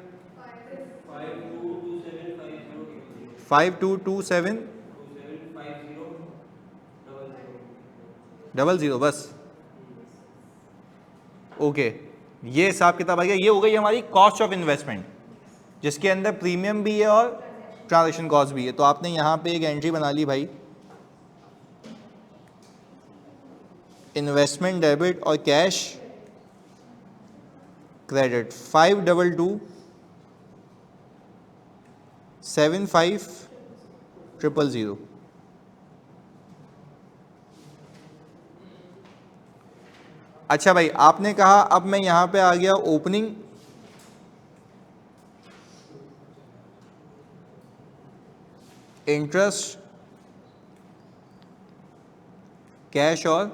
5,227,000 बस, ओके। ये हिसाब किताब आ गया। ये हो गई हमारी कॉस्ट ऑफ इन्वेस्टमेंट, जिसके अंदर प्रीमियम भी है और ट्रांजैक्शन कॉस्ट भी है। तो आपने यहाँ पे एक एंट्री बना ली भाई, इन्वेस्टमेंट डेबिट और कैश क्रेडिट 52227500। अच्छा भाई, आपने कहा अब मैं यहां पे आ गया ओपनिंग इंटरेस्ट, कैश और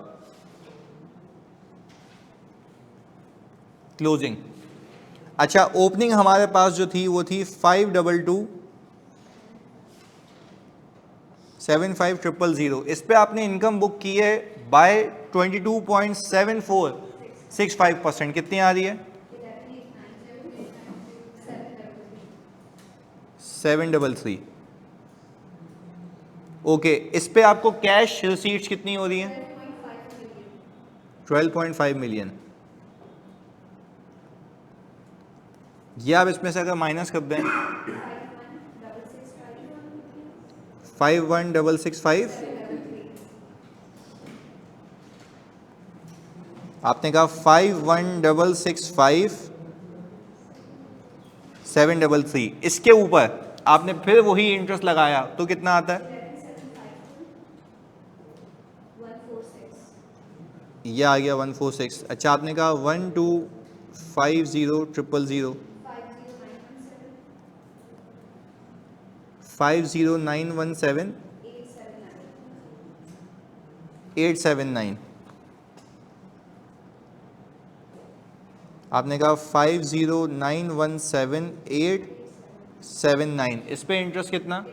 क्लोजिंग। अच्छा, ओपनिंग हमारे पास जो थी वो थी 52275000। इस पे आपने इनकम बुक की है बाय 22.7465%। कितनी आ रही है? 733। ओके, इस पे आपको कैश रिसीट्स कितनी हो रही हैं? 12.5 मिलियन। ये आप इसमें से अगर माइनस कर दें 51665, आपने कहा 5165733, इसके ऊपर आपने फिर वही इंटरेस्ट लगाया तो कितना आता है? ये आ गया 146। अच्छा, आपने कहा 1250000 50917 आपने कहा 50917 इस पे इंटरेस्ट कितना?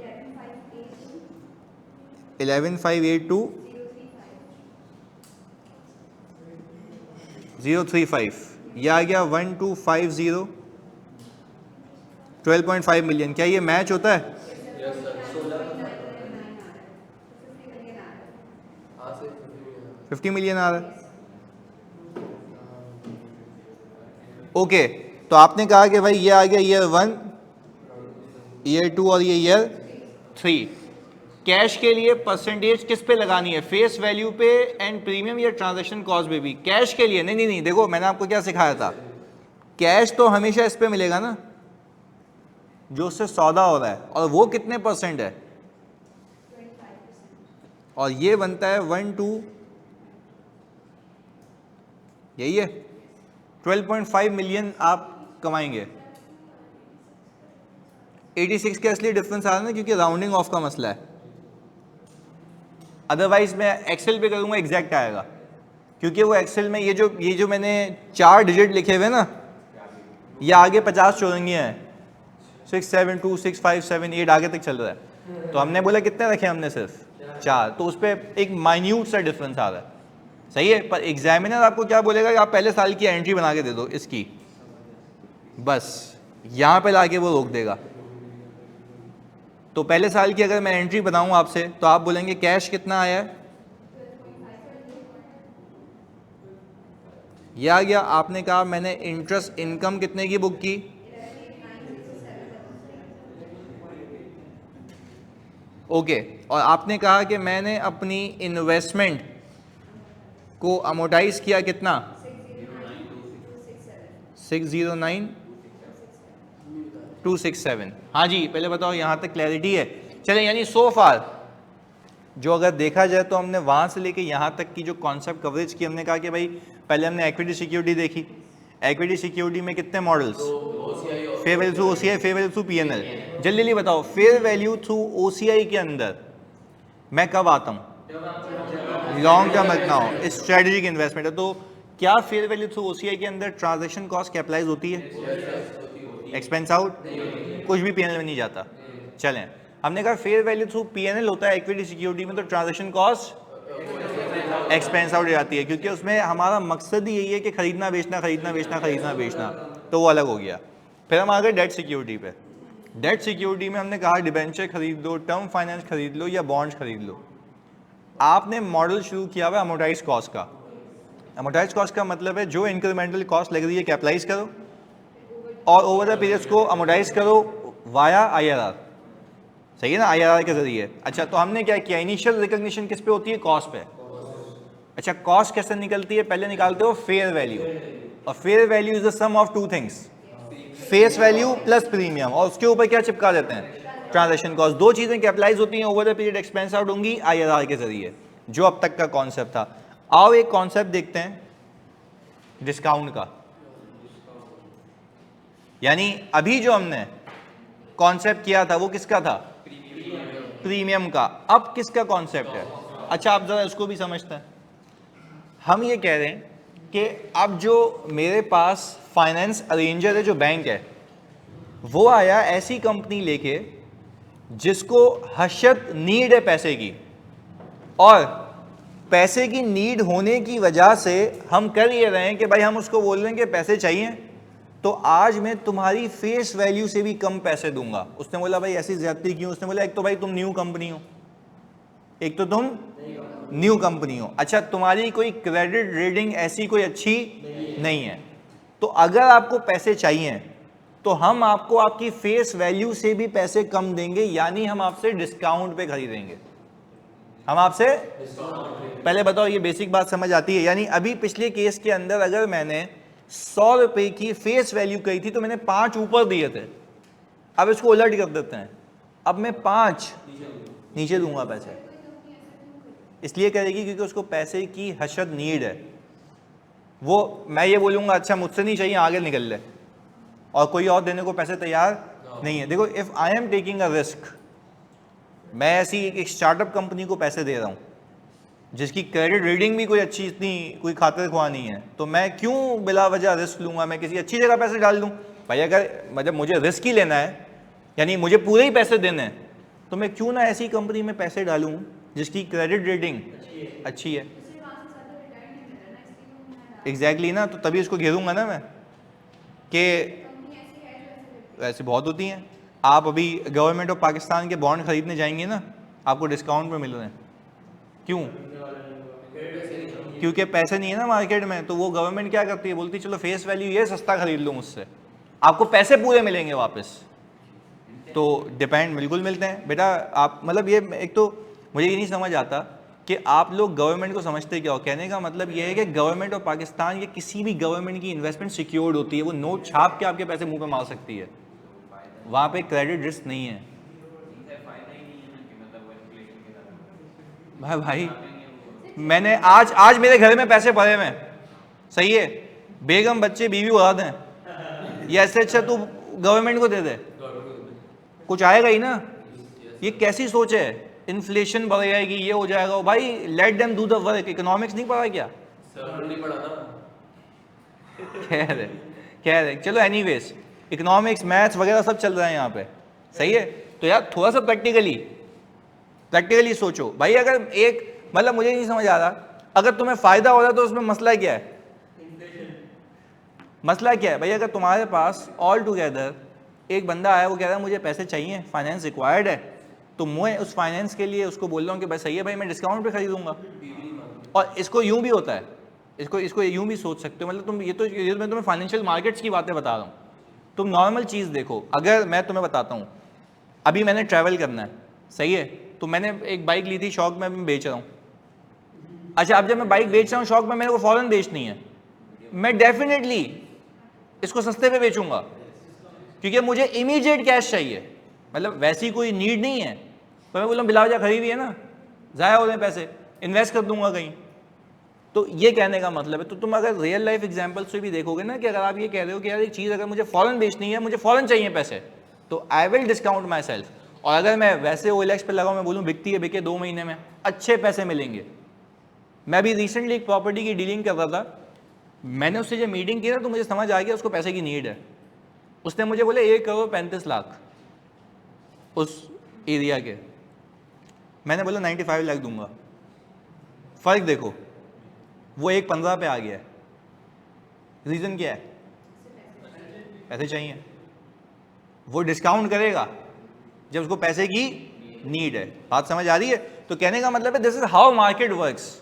11582,035। यह आ गया 1250 12.5 मिलियन। क्या ये मैच होता है? यस सर, 16 हाँ सर, 50 मिलियन आ रहा है। ओके, तो आपने कहा कि भाई ये आ गया ईयर 1, ईयर 2 और ये ईयर 3। कैश के लिए परसेंटेज किस पे लगानी है? फेस वैल्यू पे एंड प्रीमियम या ट्रांजैक्शन कॉस्ट पे भी? कैश के लिए नहीं, देखो मैंने आपको क्या सिखाया था, कैश तो हमेशा इस पे मिलेगा ना जो उससे सौदा हो रहा है, और वो कितने परसेंट है? और ये बनता है 12, यही है 12.5 मिलियन आप कमाएंगे। 86 का इसलिए डिफरेंस आ रहा है ना क्योंकि राउंडिंग ऑफ का मसला है, अदरवाइज मैं एक्सेल पे करूंगा एग्जैक्ट आएगा, क्योंकि वो एक्सेल में ये जो मैंने 4 डिजिट लिखे हुए ना, ये आगे 50 चौरंगियाँ हैं, 6 7 2 6 5 7 8 आगे तक चल रहा है। तो हमने बोला कितने रखे हमने? सिर्फ 4। तो उस पर एक माइन्यूट सा डिफरेंस आ रहा है, सही है। पर एग्जामिनर आपको क्या बोलेगा कि आप पहले साल की एंट्री बना के दे दो इसकी, बस यहाँ पे लाके वो रोक देगा। तो पहले साल की अगर मैं एंट्री बनाऊं आपसे तो आप बोलेंगे कैश कितना आया है? यह आ गया। आपने कहा मैंने इंटरेस्ट इनकम कितने की बुक की? ओके, और आपने कहा कि मैंने अपनी इन्वेस्टमेंट को अमोटाइज किया कितना? 609267। हाँ जी, पहले बताओ यहाँ तक क्लैरिटी है? चलें, यानी सो फार जो अगर देखा जाए तो हमने वहाँ से लेके यहाँ तक की जो कॉन्सेप्ट कवरेज की, हमने कहा कि भाई पहले हमने इक्विटी सिक्योरिटी देखी। इक्विटी सिक्योरिटी में कितने models? Fair value through OCI, fair value through PNL. जल्दी जल्दी बताओ, फेयर वैल्यू थ्रू ओसीआई के अंदर मैं कब आता हूँ? लॉन्ग टर्म रखना हो, स्ट्रेटेजिक इन्वेस्टमेंट है। तो क्या फेयर वैल्यू थ्रू ओसीआई के अंदर ट्रांजैक्शन कॉस्ट कैपिटलाइज होती है? एक्सपेंस आउट, कुछ भी पीएनएल में नहीं जाता। चलें, हमने कहा फेयर वैल्यू थ्रू पीएनएल होता है इक्विटी सिक्योरिटी में, तो ट्रांजैक्शन कॉस्ट एक्सपेंस आउट हो जाती है, क्योंकि उसमें हमारा मकसद ही यही है कि खरीदना बेचना, खरीदना बेचना, खरीदना बेचना। तो वो अलग हो गया। फिर हम आ गए डेट सिक्योरिटी पे। डेट सिक्योरिटी में हमने कहा डिबेंचर खरीद लो, टर्म फाइनेंस खरीद लो या बॉन्ड्स खरीद लो। आपने मॉडल शुरू किया हुआ अमोर्टाइज कॉस्ट का, अमोर्टाइज कॉस्ट का मतलब है जो इंक्रीमेंटल कॉस्ट लग रही है कैपिटलाइज करो और ओवर द पीरियड्स को अमोर्टाइज करो वाया IRR, सही है ना, IRR के जरिए। अच्छा, तो हमने क्या किया, इनिशियल रिकॉग्निशन किस पे होती है, कॉस्ट पे। अच्छा, कॉस्ट कैसे निकलती है, पहले निकालते हो फेयर वैल्यू, और fair value is the sum of two things, face value plus premium, और उसके ऊपर क्या चिपका देते हैं, ट्रांजैक्शन कॉस्ट। दो चीजें कैपिटलाइज होती हैं, over the period expense out होंगी IRR के जरिए, जो अब तक का कॉन्सेप्ट था। आओ एक कॉन्सेप्ट देखते हैं डिस्काउंट का, यानी अभी जो हमने कॉन्सेप्ट किया था वो किसका था, प्रीमियम का। अब किसका कॉन्सेप्ट है, अच्छा आप जरा इसको भी समझते हैं। हम ये कह रहे हैं कि अब जो मेरे पास फाइनेंस अरेंजर है, जो बैंक है, वो आया ऐसी कंपनी लेके जिसको हशत नीड है पैसे की, और पैसे की नीड होने की वजह से हम कर ये रहे हैं कि भाई हम उसको बोल रहे हैं कि पैसे चाहिए, तो आज मैं तुम्हारी फेस वैल्यू से भी कम पैसे दूंगा। उसने बोला भाई ऐसी ज्यादती क्यों, उसने बोला एक तो भाई तुम न्यू कंपनी हो, एक तो तुम न्यू कंपनी हो, अच्छा तुम्हारी कोई क्रेडिट रेटिंग ऐसी कोई अच्छी नहीं है, तो अगर आपको पैसे चाहिए तो हम आपको आपकी फेस वैल्यू से भी पैसे कम देंगे, यानी हम आपसे डिस्काउंट पे खरीदेंगे, हम आपसे। पहले बताओ ये बेसिक बात समझ आती है, यानी अभी पिछले केस के अंदर अगर मैंने 100 रुपए की फेस वैल्यू कही थी तो मैंने 5 ऊपर दिए थे, अब इसको उलट कर देते हैं, अब मैं 5 नीचे दूंगा पैसे। इसलिए करेगी क्योंकि उसको पैसे की हशद नीड है। वो मैं ये बोलूंगा अच्छा मुझसे नहीं चाहिए, आगे निकल ले, और कोई और देने को पैसे तैयार नहीं है। देखो, if I am taking a risk, मैं ऐसी एक स्टार्टअप कंपनी को पैसे दे रहा हूँ जिसकी क्रेडिट रीडिंग भी कोई अच्छी इतनी कोई खातिर ख्वाह नहीं है, तो मैं क्यों बिला वजह रिस्क लूंगा, मैं किसी अच्छी जगह पैसे डाल दूं। भाई अगर मतलब मुझे रिस्क ही लेना है, यानी मुझे पूरे ही पैसे देने हैं, तो मैं क्यों ना ऐसी कंपनी में पैसे डालूं जिसकी क्रेडिट रेटिंग अच्छी है। एग्जैक्टली ना, तो तभी उसको घेरूंगा ना मैं, कि ऐसे बहुत होती हैं। आप अभी गवर्नमेंट ऑफ पाकिस्तान के बॉन्ड खरीदने जाएंगे ना, आपको डिस्काउंट में मिल रहे हैं, क्यों, क्योंकि पैसे नहीं है ना मार्केट में, तो वो गवर्नमेंट क्या करती है, बोलती है चलो फेस वैल्यू ये सस्ता खरीद लो मुझसे, आपको पैसे पूरे मिलेंगे वापस। तो डिपेंड बिल्कुल मिलते हैं बेटा। आप मतलब ये एक तो मुझे ये नहीं समझ आता कि आप लोग गवर्नमेंट को समझते क्या हो। कहने का मतलब ये है कि गवर्नमेंट ऑफ पाकिस्तान या किसी भी गवर्नमेंट की इन्वेस्टमेंट सिक्योर्ड होती है, वो नोट छाप के आपके पैसे मुंह पे मार सकती है, वहाँ पे क्रेडिट रिस्क नहीं है। भाई मैंने आज मेरे घर में पैसे पड़े हुए हैं, सही है, बेगम बच्चे बीवी उड़ा दें, ये ऐसे अच्छा तू गवर्नमेंट को दे दे, कुछ आएगा ही ना। ये कैसी सोच है, इन्फ्लेशन बढ़ जाएगी, ये हो जाएगा। भाई let them do the work. Economics नहीं पढ़ा क्या, नहीं पढ़ा था। खैर है, चलो एनीवेज, इकोनॉमिक्स मैथ्स वगैरह सब चल रहा है यहाँ पे, सही है। तो यार थोड़ा सा प्रैक्टिकली सोचो भाई। अगर एक मतलब मुझे नहीं समझ आ रहा, अगर तुम्हें फायदा हो रहा है तो उसमें मसला क्या है, मसला क्या है भाई। अगर तुम्हारे पास ऑल टुगेदर एक बंदा आया, वो कह रहा है मुझे पैसे चाहिए, फाइनेंस रिक्वायर्ड है, तो मैं उस फाइनेंस के लिए उसको बोल रहा हूँ कि भाई सही है भाई, मैं डिस्काउंट पे खरीदूंगा। और इसको यूं भी होता है, इसको यूं भी सोच सकते हो, मतलब तुम ये मैं तुम्हें फाइनेंशियल मार्केट्स की बातें बता रहा हूँ। तुम नॉर्मल चीज़ देखो, अगर मैं तुम्हें बताता हूँ अभी मैंने ट्रैवल करना है, सही है, तो मैंने एक बाइक ली थी शौक में, मैं बेच रहा हूँ। अच्छा, अब जब मैं बाइक बेच रहा हूँ शौक में, मेरे को फौरन बेचनी है, मैं डेफिनेटली इसको सस्ते पे बेचूंगा, क्योंकि मुझे इमीडिएट कैश चाहिए। मतलब वैसी कोई नीड नहीं है, तो मैं बोलूँ बिलावजा खरीदी है ना, ज़ाया हो रहे पैसे, इन्वेस्ट कर दूंगा कहीं। तो ये कहने का मतलब है, तो तुम अगर रियल लाइफ एग्जांपल से भी देखोगे ना, कि अगर आप ये कह रहे हो कि यार एक चीज़ अगर मुझे फ़ौरन बेचनी है, मुझे फ़ौरन चाहिए पैसे, तो I will discount my self. और अगर मैं वैसे OLX पे लगाऊँ, मैं बोलूँ बिकती है, बिके 2 महीने में, अच्छे पैसे मिलेंगे। मैं अभी रिसेंटली एक प्रॉपर्टी की डीलिंग कर रहा था, मैंने उससे जब मीटिंग की ना, तो मुझे समझ आ गया उसको पैसे की नीड है। उसने मुझे बोले 1,35,00,000 उस एरिया के, मैंने बोला 95 लाख दूंगा। फ़र्क देखो, वो 1,15 पे आ गया है। रीज़न क्या है, पैसे चाहिए। वो डिस्काउंट करेगा जब उसको पैसे की नीड है। बात समझ आ रही है। तो कहने का मतलब है this is how market works.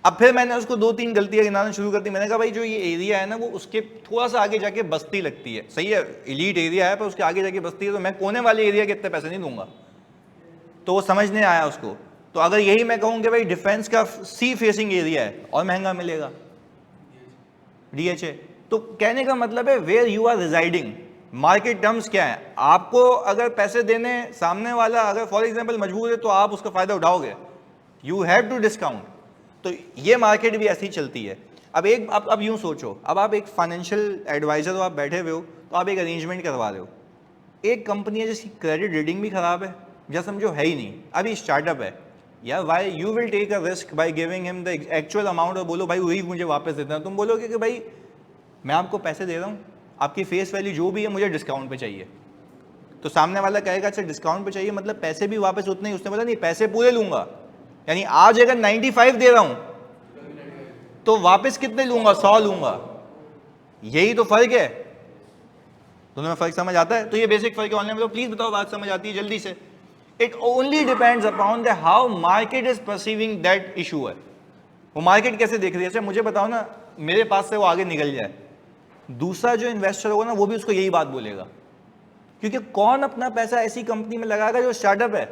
अब फिर मैंने उसको 2-3 गलतियां गिनाना शुरू कर दी। मैंने कहा भाई जो ये एरिया है ना वो उसके थोड़ा सा आगे जाके बस्ती लगती है, सही है एलीट एरिया है पर उसके आगे जाके बस्ती है, तो मैं कोने वाले एरिया के इतने पैसे नहीं दूंगा। तो वो समझने आया उसको। तो अगर यही मैं कहूँ कि भाई डिफेंस का सी फेसिंग एरिया है और महंगा मिलेगा DHA, तो कहने का मतलब है where you are residing. Market terms क्या है, आपको अगर पैसे देने सामने वाला अगर फॉर एग्जांपल मजबूर है तो आप उसका फायदा उठाओगे, यू हैव टू डिस्काउंट। तो ये मार्केट भी ऐसी चलती है। अब यूं सोचो, अब आप एक फाइनेंशियल एडवाइजर हो, आप बैठे हुए हो, तो आप एक अरेंजमेंट करवा रहे हो। एक कंपनी है जिसकी क्रेडिट रेटिंग भी खराब है, या समझो है ही नहीं, अभी स्टार्टअप है, या why you will take a risk by giving him the actual amount और बोलो भाई वही मुझे वापस देना। तुम बोलोगे कि भाई मैं आपको पैसे दे रहा हूँ, आपकी फेस वैल्यू जो भी है मुझे डिस्काउंट पे चाहिए। तो सामने वाला कहेगा अच्छा डिस्काउंट पे चाहिए मतलब पैसे भी वापस उतने ही। उसने बोला नहीं पैसे पूरे लूंगा, यानी आज अगर 95 दे रहा हूं तो वापस कितने लूंगा, 100 लूंगा। यही तो फर्क है, दोनों में फर्क समझ आता है? तो ये बेसिक फर्क है। ऑनलाइन में प्लीज बताओ बात समझ आती है जल्दी से। It only depends upon the how market is perceiving that issue है। वो मार्केट कैसे देख रही है। अच्छा मुझे बताओ ना, मेरे पास से वो आगे निकल जाए, दूसरा जो इन्वेस्टर होगा ना वो भी उसको यही बात बोलेगा, क्योंकि कौन अपना पैसा ऐसी कंपनी में लगाएगा जो स्टार्टअप है।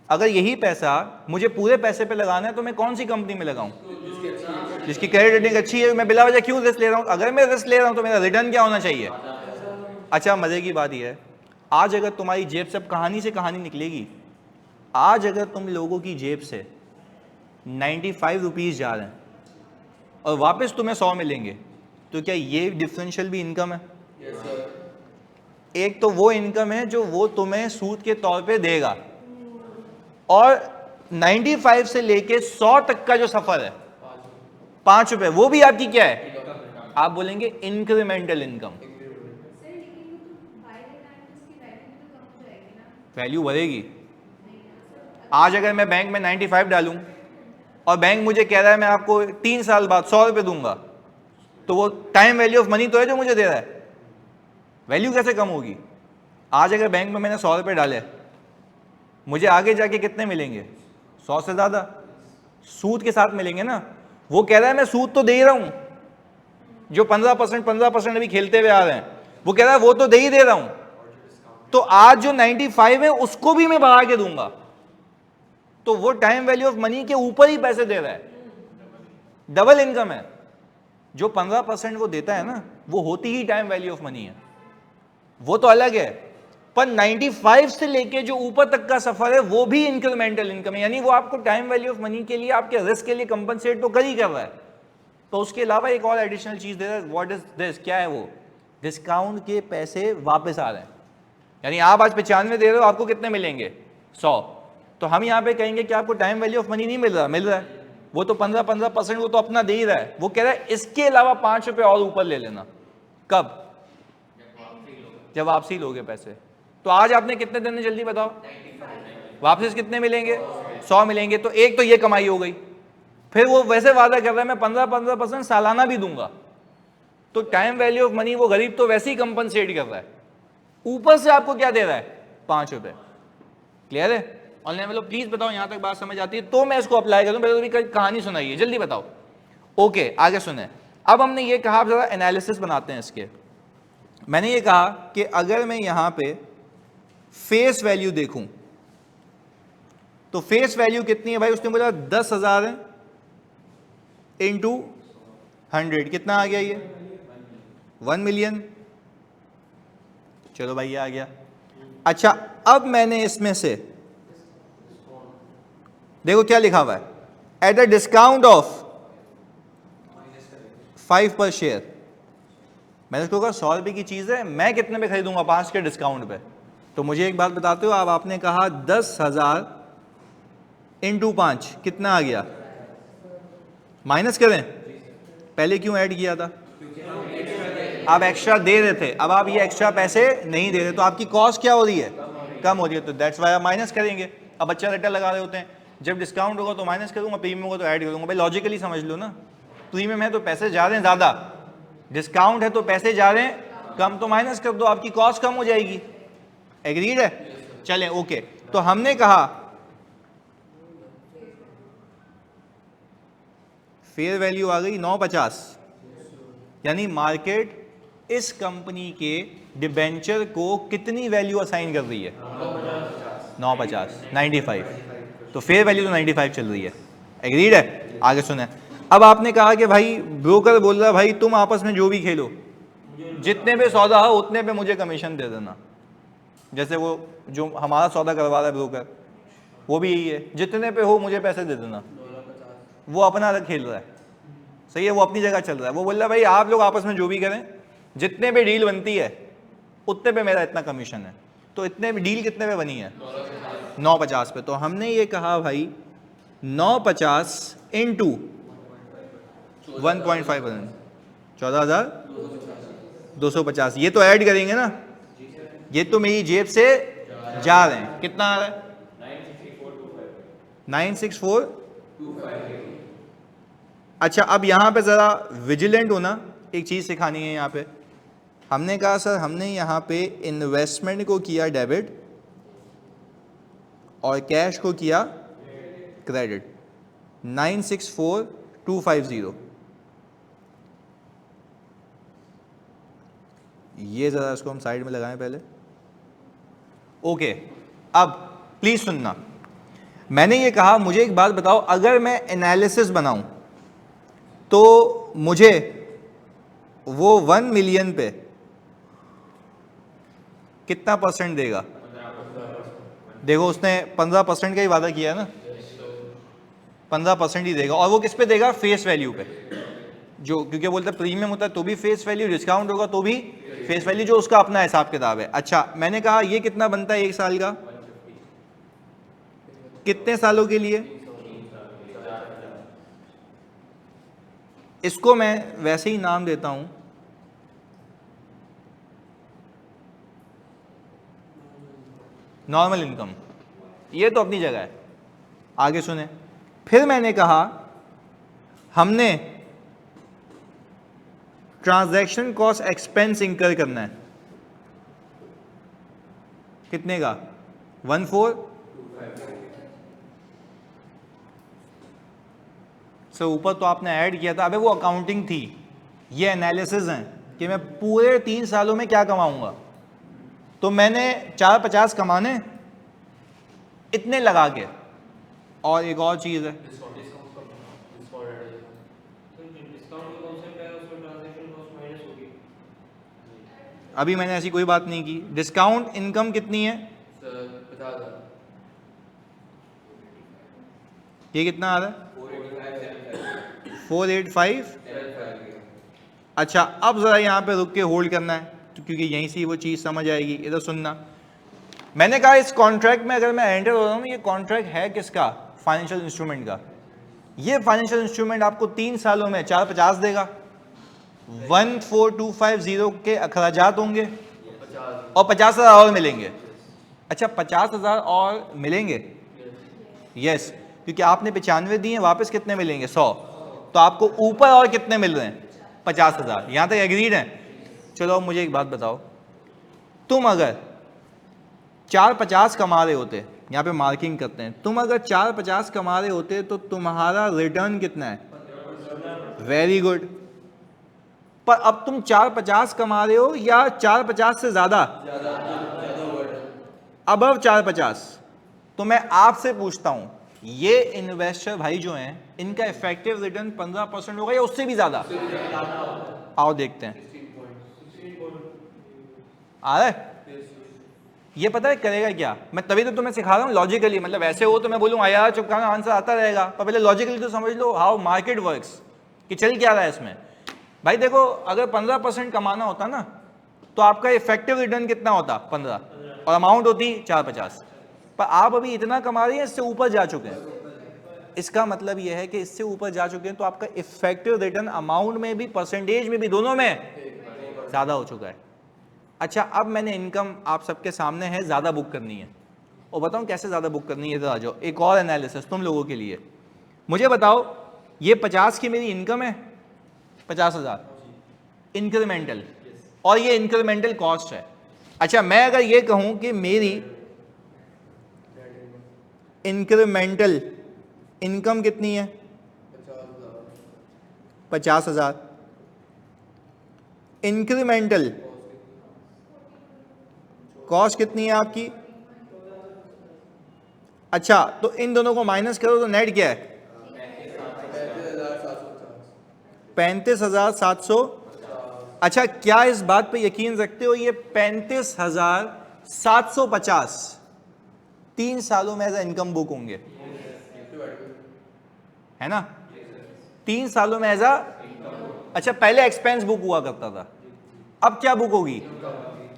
अगर यही पैसा मुझे पूरे पैसे पे लगाना है तो मैं कौन सी कंपनी में लगाऊं, जिसकी क्रेडिट रेटिंग अच्छी है। मैं बिला वजह क्यों रिस्क ले रहा हूं? अगर मैं रिस्क ले रहा हूं तो मेरा रिटर्न क्या होना चाहिए। अच्छा मजे की बात यह है, आज अगर तुम्हारी जेब से, अब कहानी से कहानी निकलेगी, आज अगर तुम लोगों की जेब से 95 रुपीज जा रहे हैं और वापस तुम्हें 100 मिलेंगे, तो क्या ये डिफरेंशियल भी इनकम है? एक तो वो इनकम है जो वो तुम्हें सूद के तौर पे देगा, और 95 से लेके 100 तक का जो सफर है 5 रुपए, वो भी आपकी क्या है, आप बोलेंगे इंक्रीमेंटल इनकम। वैल्यू बढ़ेगी। आज अगर मैं बैंक में 95 डालूं और बैंक मुझे कह रहा है मैं आपको 3 साल बाद 100 रुपए दूंगा, तो वो टाइम वैल्यू ऑफ मनी तो है जो मुझे दे रहा है, वैल्यू कैसे कम होगी। आज अगर बैंक में मैंने 100 रुपए डाले, मुझे आगे जाके कितने मिलेंगे, 100 से ज्यादा सूद के साथ मिलेंगे ना। वो कह रहा है मैं सूद तो दे ही रहा हूं, जो 15% अभी खेलते हुए आ रहे हैं, वो कह रहा है वो तो दे ही दे रहा हूं, तो आज जो 95 है उसको भी मैं बढ़ा के दूंगा, तो वो टाइम वैल्यू ऑफ मनी के ऊपर ही पैसे दे रहा है, डबल इनकम है। जो 15% वो देता है ना, वो होती ही टाइम वैल्यू ऑफ मनी है, वो तो अलग है। पर 95 से लेके जो ऊपर तक का सफर है वो भी इंक्रीमेंटल इनकम है, यानी वो आपको टाइम वैल्यू ऑफ मनी के लिए, आपके रिस्क के लिए कंपनसेट तो कर ही कर रहा है, तो उसके अलावा एक और एडिशनल चीज दे रहा है। व्हाट इज दिस, क्या है वो, डिस्काउंट के पैसे वापस आ रहे हैं। यानी आप आज 95 दे रहे हो, आपको कितने मिलेंगे, 100। तो हम यहाँ पे कहेंगे कि आपको टाइम वैल्यू ऑफ मनी नहीं मिल रहा, मिल रहा है, वो तो 15% वो तो अपना दे ही रहा है। वो कह रहा है इसके अलावा 5 रुपए और ऊपर ले लेना। कब, जब वापसी लोगे पैसे। तो आज आपने कितने देने जल्दी बताओ, वापस कितने मिलेंगे, 100 मिलेंगे। तो एक तो ये कमाई हो गई। फिर वो वैसे वादा कर रहा है मैं 15% सालाना भी दूंगा, तो टाइम वैल्यू ऑफ मनी वो गरीब तो वैसे ही कंपनसेट कर रहा है, ऊपर से आपको क्या दे रहा है, 5 रुपए। क्लियर है? ऑनलाइन वालों प्लीज बताओ यहां तक बात समझ आती है तो मैं इसको अप्लाई करूं। पहले तो कहानी सुनाइए जल्दी बताओ। ओके आगे सुने। अब हमने ये कहा, अब जरा एनालिसिस बनाते हैं इसके। मैंने ये कहा कि अगर मैं यहां पे फेस वैल्यू देखूं तो फेस वैल्यू कितनी है भाई, उसने बोला 10,000 है इंटू 100, कितना आ गया ये, 1 मिलियन। चलो भाई ये आ गया। अच्छा अब मैंने इसमें से देखो क्या लिखा हुआ है, एट अ डिस्काउंट ऑफ 5 पर शेयर। मैंने उसको कहा 100 रुपए की चीज है, मैं कितने पे खरीदूंगा, 5 के डिस्काउंट पे। तो मुझे एक बात बताते हो आप, आपने कहा 10,000 इंटू 5 कितना आ गया, माइनस करें, पहले क्यों ऐड किया था, आप एक्स्ट्रा दे रहे थे, अब आप ये एक्स्ट्रा पैसे नहीं दे रहे, तो आपकी कॉस्ट क्या हो रही है, कम हो रही है, तो दैट्स वाई आप माइनस करेंगे। अब बच्चा रट्टा लगा रहे होते हैं, जब डिस्काउंट होगा तो माइनस करूंगा, प्रीमियम होगा तो ऐड करूंगा। भाई लॉजिकली समझ लो ना, प्रीमियम है तो पैसे जा रहे हैं ज्यादा, डिस्काउंट है तो पैसे जा रहे हैं कम, तो माइनस कर दो, आपकी कॉस्ट कम हो जाएगी। एग्रीड है? चलें ओके। तो हमने कहा फेयर वैल्यू आ गई 950, यानी मार्केट इस कंपनी के डिबेंचर को कितनी वैल्यू असाइन कर रही है? 950, 95। तो फेयर वैल्यू तो 95 चल रही है। एग्रीड है? आगे सुने। अब आपने कहा कि भाई ब्रोकर बोल रहा है भाई तुम आपस में जो भी खेलो, जितने पे सौदा हो उतने पे मुझे कमीशन दे देना। जैसे वो जो हमारा सौदा करवा रहा है ब्रोकर, वो भी यही है, जितने पे हो मुझे पैसे दे देना। वो अपना अलग खेल रहा है, सही है, वो अपनी जगह चल रहा है। वो बोल रहा है भाई आप लोग आपस में जो भी करें, जितने पे डील बनती है उतने पे मेरा इतना कमीशन है। तो इतने पे डील कितने पे बनी है? 950 पे। तो हमने ये कहा भाई 950 इंटू 1.5%, 14,250। ये तो ऐड करेंगे ना, ये तो मेरी जेब से जा रहे हैं। कितना आ रहा है? 96425। अच्छा, अब यहां पे जरा विजिलेंट होना, एक चीज सिखानी है यहां पे। हमने कहा सर हमने यहां पे इन्वेस्टमेंट को किया डेबिट और कैश को किया क्रेडिट। 964,250, ये जरा इसको हम साइड में लगाएं पहले। ओके, अब प्लीज सुनना, मैंने ये कहा मुझे एक बात बताओ, अगर मैं एनालिसिस बनाऊं तो मुझे वो 1 मिलियन पे कितना परसेंट देगा? देखो उसने 15% का ही वादा किया है ना, 15% ही देगा। और वो किस पे देगा? फेस वैल्यू पे। जो क्योंकि बोलते प्रीमियम होता है तो भी फेस वैल्यू, डिस्काउंट होगा तो भी फेस वैल्यू, जो उसका अपना हिसाब किताब है। अच्छा, मैंने कहा ये कितना बनता है एक साल का? कितने सालों के लिए? इसको मैं वैसे ही नाम देता हूं नॉर्मल इनकम। ये तो अपनी जगह है। आगे सुने, फिर मैंने कहा हमने ट्रांजैक्शन कॉस्ट एक्सपेंस इंकर करना है। कितने का? 1425। सर ऊपर तो आपने ऐड किया था, अबे वो अकाउंटिंग थी, ये एनालिसिस है कि मैं पूरे 3 सालों में क्या कमाऊंगा। तो मैंने 450 कमाने इतने लगा के। और एक और चीज है, अभी मैंने ऐसी कोई बात नहीं की। डिस्काउंट इनकम कितनी है? 50,000। ये कितना आ रहा है? 485। अच्छा, अब जरा यहाँ पे रुक के होल्ड करना है, तो क्योंकि यहीं से वो चीज़ समझ आएगी। इधर सुनना, मैंने कहा इस कॉन्ट्रैक्ट में अगर मैं एंटर हो रहा हूँ, ये कॉन्ट्रैक्ट है किसका? फाइनेंशियल इंस्ट्रूमेंट का। ये फाइनेंशियल इंस्ट्रूमेंट आपको 3 सालों में 450 देगा। 14,250 के अखराजात होंगे और 50,000 और मिलेंगे। अच्छा, 50,000 और मिलेंगे? यस, क्योंकि आपने 95 दिए, वापस कितने मिलेंगे? 100। तो आपको ऊपर और कितने मिल रहे हैं? 50,000। यहां तक एग्रीड है? चलो मुझे एक बात बताओ, तुम अगर 450 कमा रहे होते, यहां पे मार्किंग करते हैं, तुम अगर 450 कमा रहे होते तो तुम्हारा रिटर्न कितना है? Very good. पर अब तुम 450 कमा रहे हो या 450 से ज्यादा? अबव 450। तो मैं आपसे पूछता हूं, ये इन्वेस्टर भाई जो हैं, इनका इफेक्टिव रिटर्न 15% होगा या उससे भी ज्यादा? आओ देखते हैं। आ रहा है? ये पता है करेगा क्या? मैं तभी तो तुम्हें सिखा रहा हूँ लॉजिकली। मतलब ऐसे हो तो मैं बोलूँ यार चुपका आंसर आता रहेगा, पर पहले लॉजिकली तो समझ लो हाउ मार्केट वर्क्स, कि चल क्या रहा है इसमें। भाई देखो, अगर 15% कमाना होता ना, तो आपका इफेक्टिव रिटर्न कितना होता? 15, और अमाउंट होती 450। पर आप अभी इतना कमा रही हैं, इससे ऊपर जा चुके हैं। इसका मतलब यह है कि इससे ऊपर जा चुके हैं, तो आपका इफेक्टिव रिटर्न अमाउंट में भी, परसेंटेज में भी, दोनों में ज़्यादा हो चुका है। अच्छा, अब मैंने इनकम आप सबके सामने है, ज़्यादा बुक करनी है। और बताऊँ कैसे ज़्यादा बुक करनी है? इधर आ जाओ, एक और एनालिसिस तुम लोगों के लिए। मुझे बताओ, ये 50 की मेरी इनकम है, 50,000 इंक्रीमेंटल, और ये इंक्रीमेंटल कॉस्ट है। अच्छा, मैं अगर ये कहूं कि मेरी इंक्रीमेंटल इनकम कितनी है? 50,000। इंक्रीमेंटल कॉस्ट कितनी है आपकी? अच्छा, तो इन दोनों को माइनस करो तो नेट क्या है? 35,700। अच्छा, क्या इस बात पे यकीन रखते हो ये 35,750 3 सालों में एज इनकम बुक होंगे? है ना? 3 सालों में एज अच्छा, पहले एक्सपेंस बुक हुआ करता था, अब क्या बुक होगी?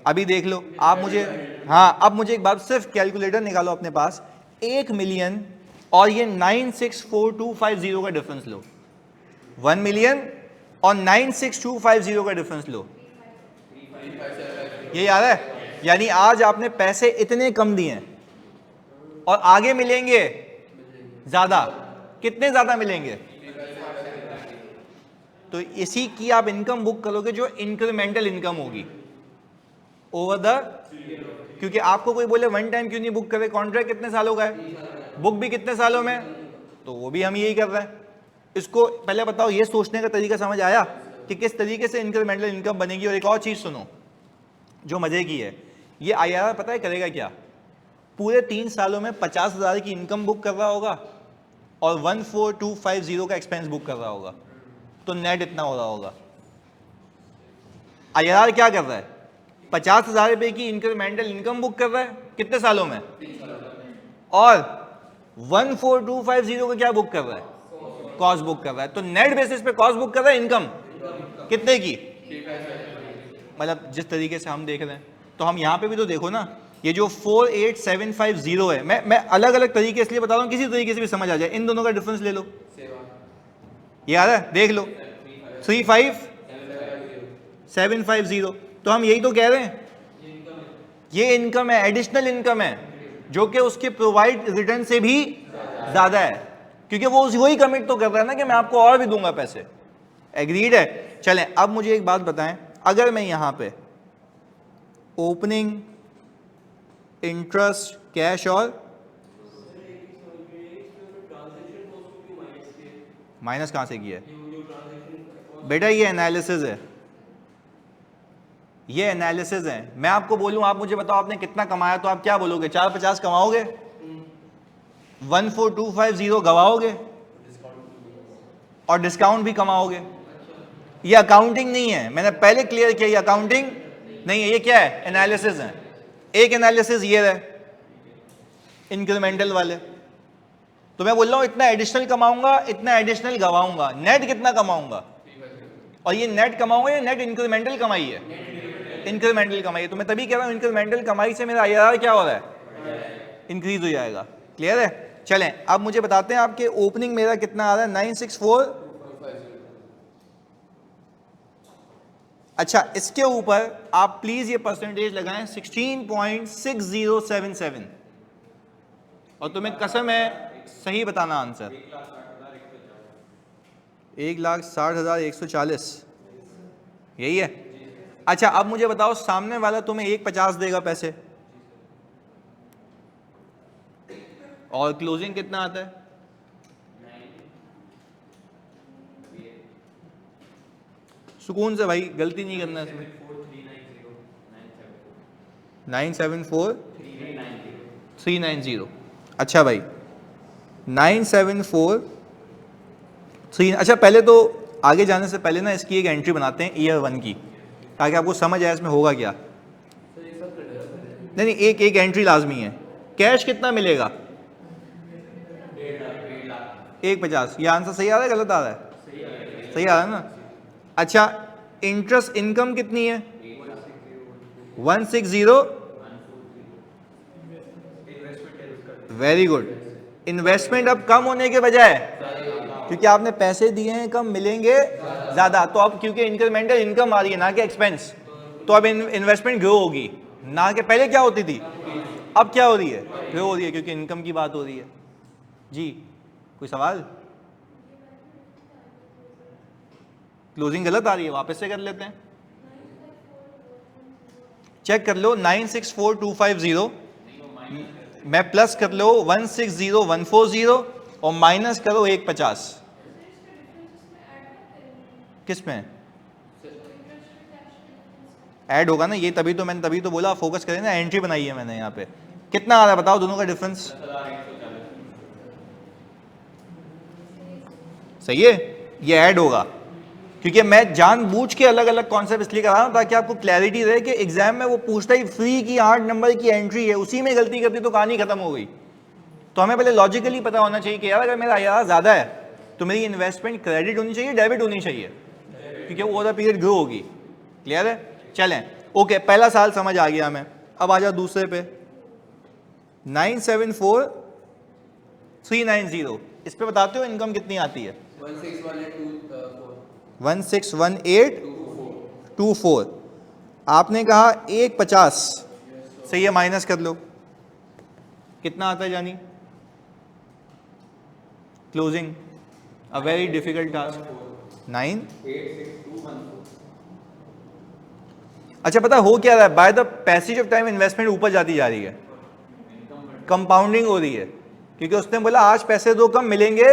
अभी देख लो आप मुझे, हाँ, अब मुझे एक बात, सिर्फ कैलकुलेटर निकालो अपने पास, 1 मिलियन और ये 964250 का डिफरेंस लो, 1 मिलियन और 96250 का डिफरेंस लो, ये याद है? यानी आज आपने पैसे इतने कम दिए हैं और आगे मिलेंगे ज्यादा। कितने ज्यादा मिलेंगे? तो इसी की आप इनकम बुक करोगे जो इंक्रीमेंटल इनकम होगी ओवर द, क्योंकि आपको कोई बोले वन टाइम क्यों नहीं बुक करे, कॉन्ट्रैक्ट कितने सालों का है, बुक भी कितने सालों में, तो वो भी हम यही कर रहे हैं। इसको पहले बताओ, ये सोचने का तरीका समझ आया कि किस तरीके से इंक्रीमेंटल इनकम बनेगी? और एक और चीज सुनो जो मजे की है, ये IRR पता है करेगा क्या? पूरे 3 सालों में 50,000 की इनकम बुक कर रहा होगा और 14250 का एक्सपेंस बुक कर रहा होगा, तो नेट इतना हो रहा होगा। IRR क्या कर रहा है? 50,000 रुपए की इंक्रीमेंटल इनकम बुक कर रहा है कितने सालों में, और 14250 का क्या बुक कर रहा है? कॉस्ट बुक कर रहा है। तो नेट बेसिस पे कॉस्ट बुक कर रहा है, इनकम कितने की? मतलब जिस तरीके से हम देख रहे हैं, तो हम यहां पे भी तो देखो ना, ये जो 48750 है, मैं अलग अलग तरीके इसलिए बता रहा हूं, किसी तरीके से भी समझ आ जाए, इन दोनों का डिफरेंस ले लो, ये आ रहा है, देख लो, 35750। तो हम यही तो कह रहे हैं, ये इनकम है, एडिशनल इनकम है, जो कि उसके प्रोवाइड रिटर्न से भी ज्यादा है, क्योंकि वो वही कमिट तो कर रहा है ना कि मैं आपको और भी दूंगा पैसे। एग्रीड है? चलें, अब मुझे एक बात बताएं, अगर मैं यहां पे ओपनिंग, इंटरेस्ट, कैश और माइनस कहां से किया है बेटा? ये एनालिसिस है, ये एनालिसिस है। मैं आपको बोलूं, आप मुझे बताओ आपने कितना कमाया, तो आप क्या बोलोगे? 450 कमाओगे, 14250 गवाओगे और डिस्काउंट भी कमाओगे। ये अकाउंटिंग नहीं है, मैंने पहले क्लियर किया, ये अकाउंटिंग नहीं है, ये क्या है? एनालिसिस है। एक एनालिसिस ये है इंक्रीमेंटल वाले, तो मैं बोल रहा हूं इतना एडिशनल कमाऊंगा, इतना एडिशनल गवाऊंगा, नेट कितना कमाऊंगा? और ये नेट कमाऊंगा, ये नेट इंक्रीमेंटल कमाई है, इंक्रीमेंटल कमाई है। तो मैं तभी कह रहा हूं इंक्रीमेंटल कमाई से मेरा IRR क्या हो रहा है? इंक्रीज हो जाएगा। क्लियर है? चलें, अब मुझे बताते हैं आपके ओपनिंग मेरा कितना आ रहा है? 964। अच्छा, इसके ऊपर आप प्लीज ये परसेंटेज लगाएं 16.6077, और तुम्हें कसम है सही बताना आंसर। 1,60,140 यही है? अच्छा, अब मुझे बताओ, सामने वाला तुम्हें 150 देगा पैसे, और क्लोजिंग कितना आता है? सुकून से भाई, गलती नहीं करना इसमें। 974,390। अच्छा भाई, 974,3। अच्छा, पहले तो आगे जाने से पहले ना इसकी एक एंट्री बनाते हैं ईयर 1 की, ताकि आपको समझ आए इसमें होगा क्या। नहीं, एक एक एंट्री लाजमी है। कैश कितना मिलेगा? 150। ये आंसर सही आ रहा है, गलत आ रहा है? सही आ रहा है ना? अच्छा, इंटरेस्ट इनकम कितनी है? 160। Very good. इन्वेस्टमेंट अब कम होने के बजाय, क्योंकि आपने पैसे दिए हैं कम, मिलेंगे ज्यादा, तो अब क्योंकि इंक्रीमेंटल इनकम आ रही है ना कि एक्सपेंस, तो अब इन्वेस्टमेंट ग्रो होगी, ना कि पहले क्या होती थी, अब क्या हो रही है? ग्रो हो रही है, क्योंकि इनकम की बात हो रही है। जी, कोई सवाल? क्लोजिंग गलत आ रही है, वापस से कर लेते हैं, चेक कर लो। 964,250 मैं प्लस कर लो 160,140 और माइनस करो 150। किस में ऐड होगा ना ये, तभी तो बोला फोकस करें ना, एंट्री बनाई है मैंने यहाँ पे। कितना आ रहा है बताओ दोनों का डिफरेंस? सही है, ये ऐड होगा, क्योंकि मैं जानबूझ के अलग अलग कॉन्सेप्ट इसलिए करा रहा हूं ताकि आपको क्लैरिटी रहे कि एग्जाम में वो पूछता ही फ्री की 8 नंबर की एंट्री है, उसी में गलती करती तो कहानी खत्म हो गई। तो हमें पहले लॉजिकली पता होना चाहिए कि यार अगर मेरा IRR ज्यादा है तो मेरी इन्वेस्टमेंट क्रेडिट होनी चाहिए, डेबिट होनी चाहिए, क्योंकि वो ओवर द पीरियड ग्रो होगी। क्लियर है? चलें, ओके, पहला साल समझ आ गया हमें। अब आ जाओ दूसरे पे, 974,390, इस पे बताते हो इनकम कितनी आती है? 161824। आपने कहा 150, सही है, माइनस कर लो, कितना आता है जानी? Closing, a very difficult task, 9। अच्छा, पता हो क्या रहा है? By the passage of time investment ऊपर जाती जा रही है, कंपाउंडिंग हो रही है, क्योंकि उसने बोला आज पैसे दो कम मिलेंगे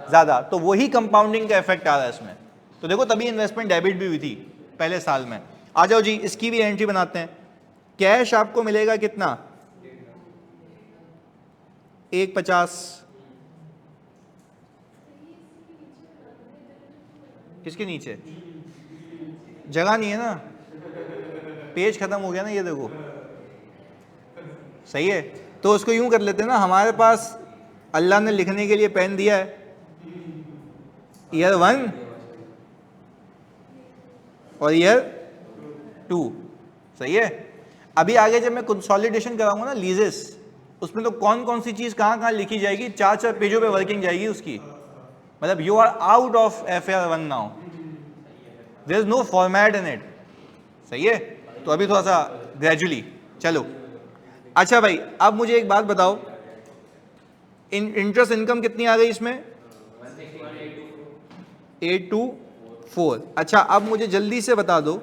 ज्यादा, तो वही कंपाउंडिंग का इफेक्ट आ रहा है इसमें। तो देखो तभी इन्वेस्टमेंट डेबिट भी हुई थी पहले साल में। आ जाओ जी, इसकी भी एंट्री बनाते हैं। कैश आपको मिलेगा कितना? 150। किसके नीचे? जगह नहीं है ना, पेज खत्म हो गया ना, ये देखो, सही है। तो उसको यूं कर लेते हैं ना, हमारे पास अल्लाह ने लिखने के लिए पेन दिया है, ईयर 1 और ईयर 2, सही है। अभी आगे जब मैं कंसोलिडेशन कराऊंगा ना लीजेस, उसमें तो कौन कौन सी चीज कहां कहां लिखी जाएगी, 4-4 पेजों पे वर्किंग जाएगी उसकी। मतलब you are out of FAR 1 now, there is no format in it, सही है। तो अभी थोड़ा सा ग्रेजुअली चलो। अच्छा भाई, अब मुझे एक बात बताओ, इंटरेस्ट इनकम कितनी आ गई इसमें? 824। अच्छा, अब मुझे जल्दी से बता दो,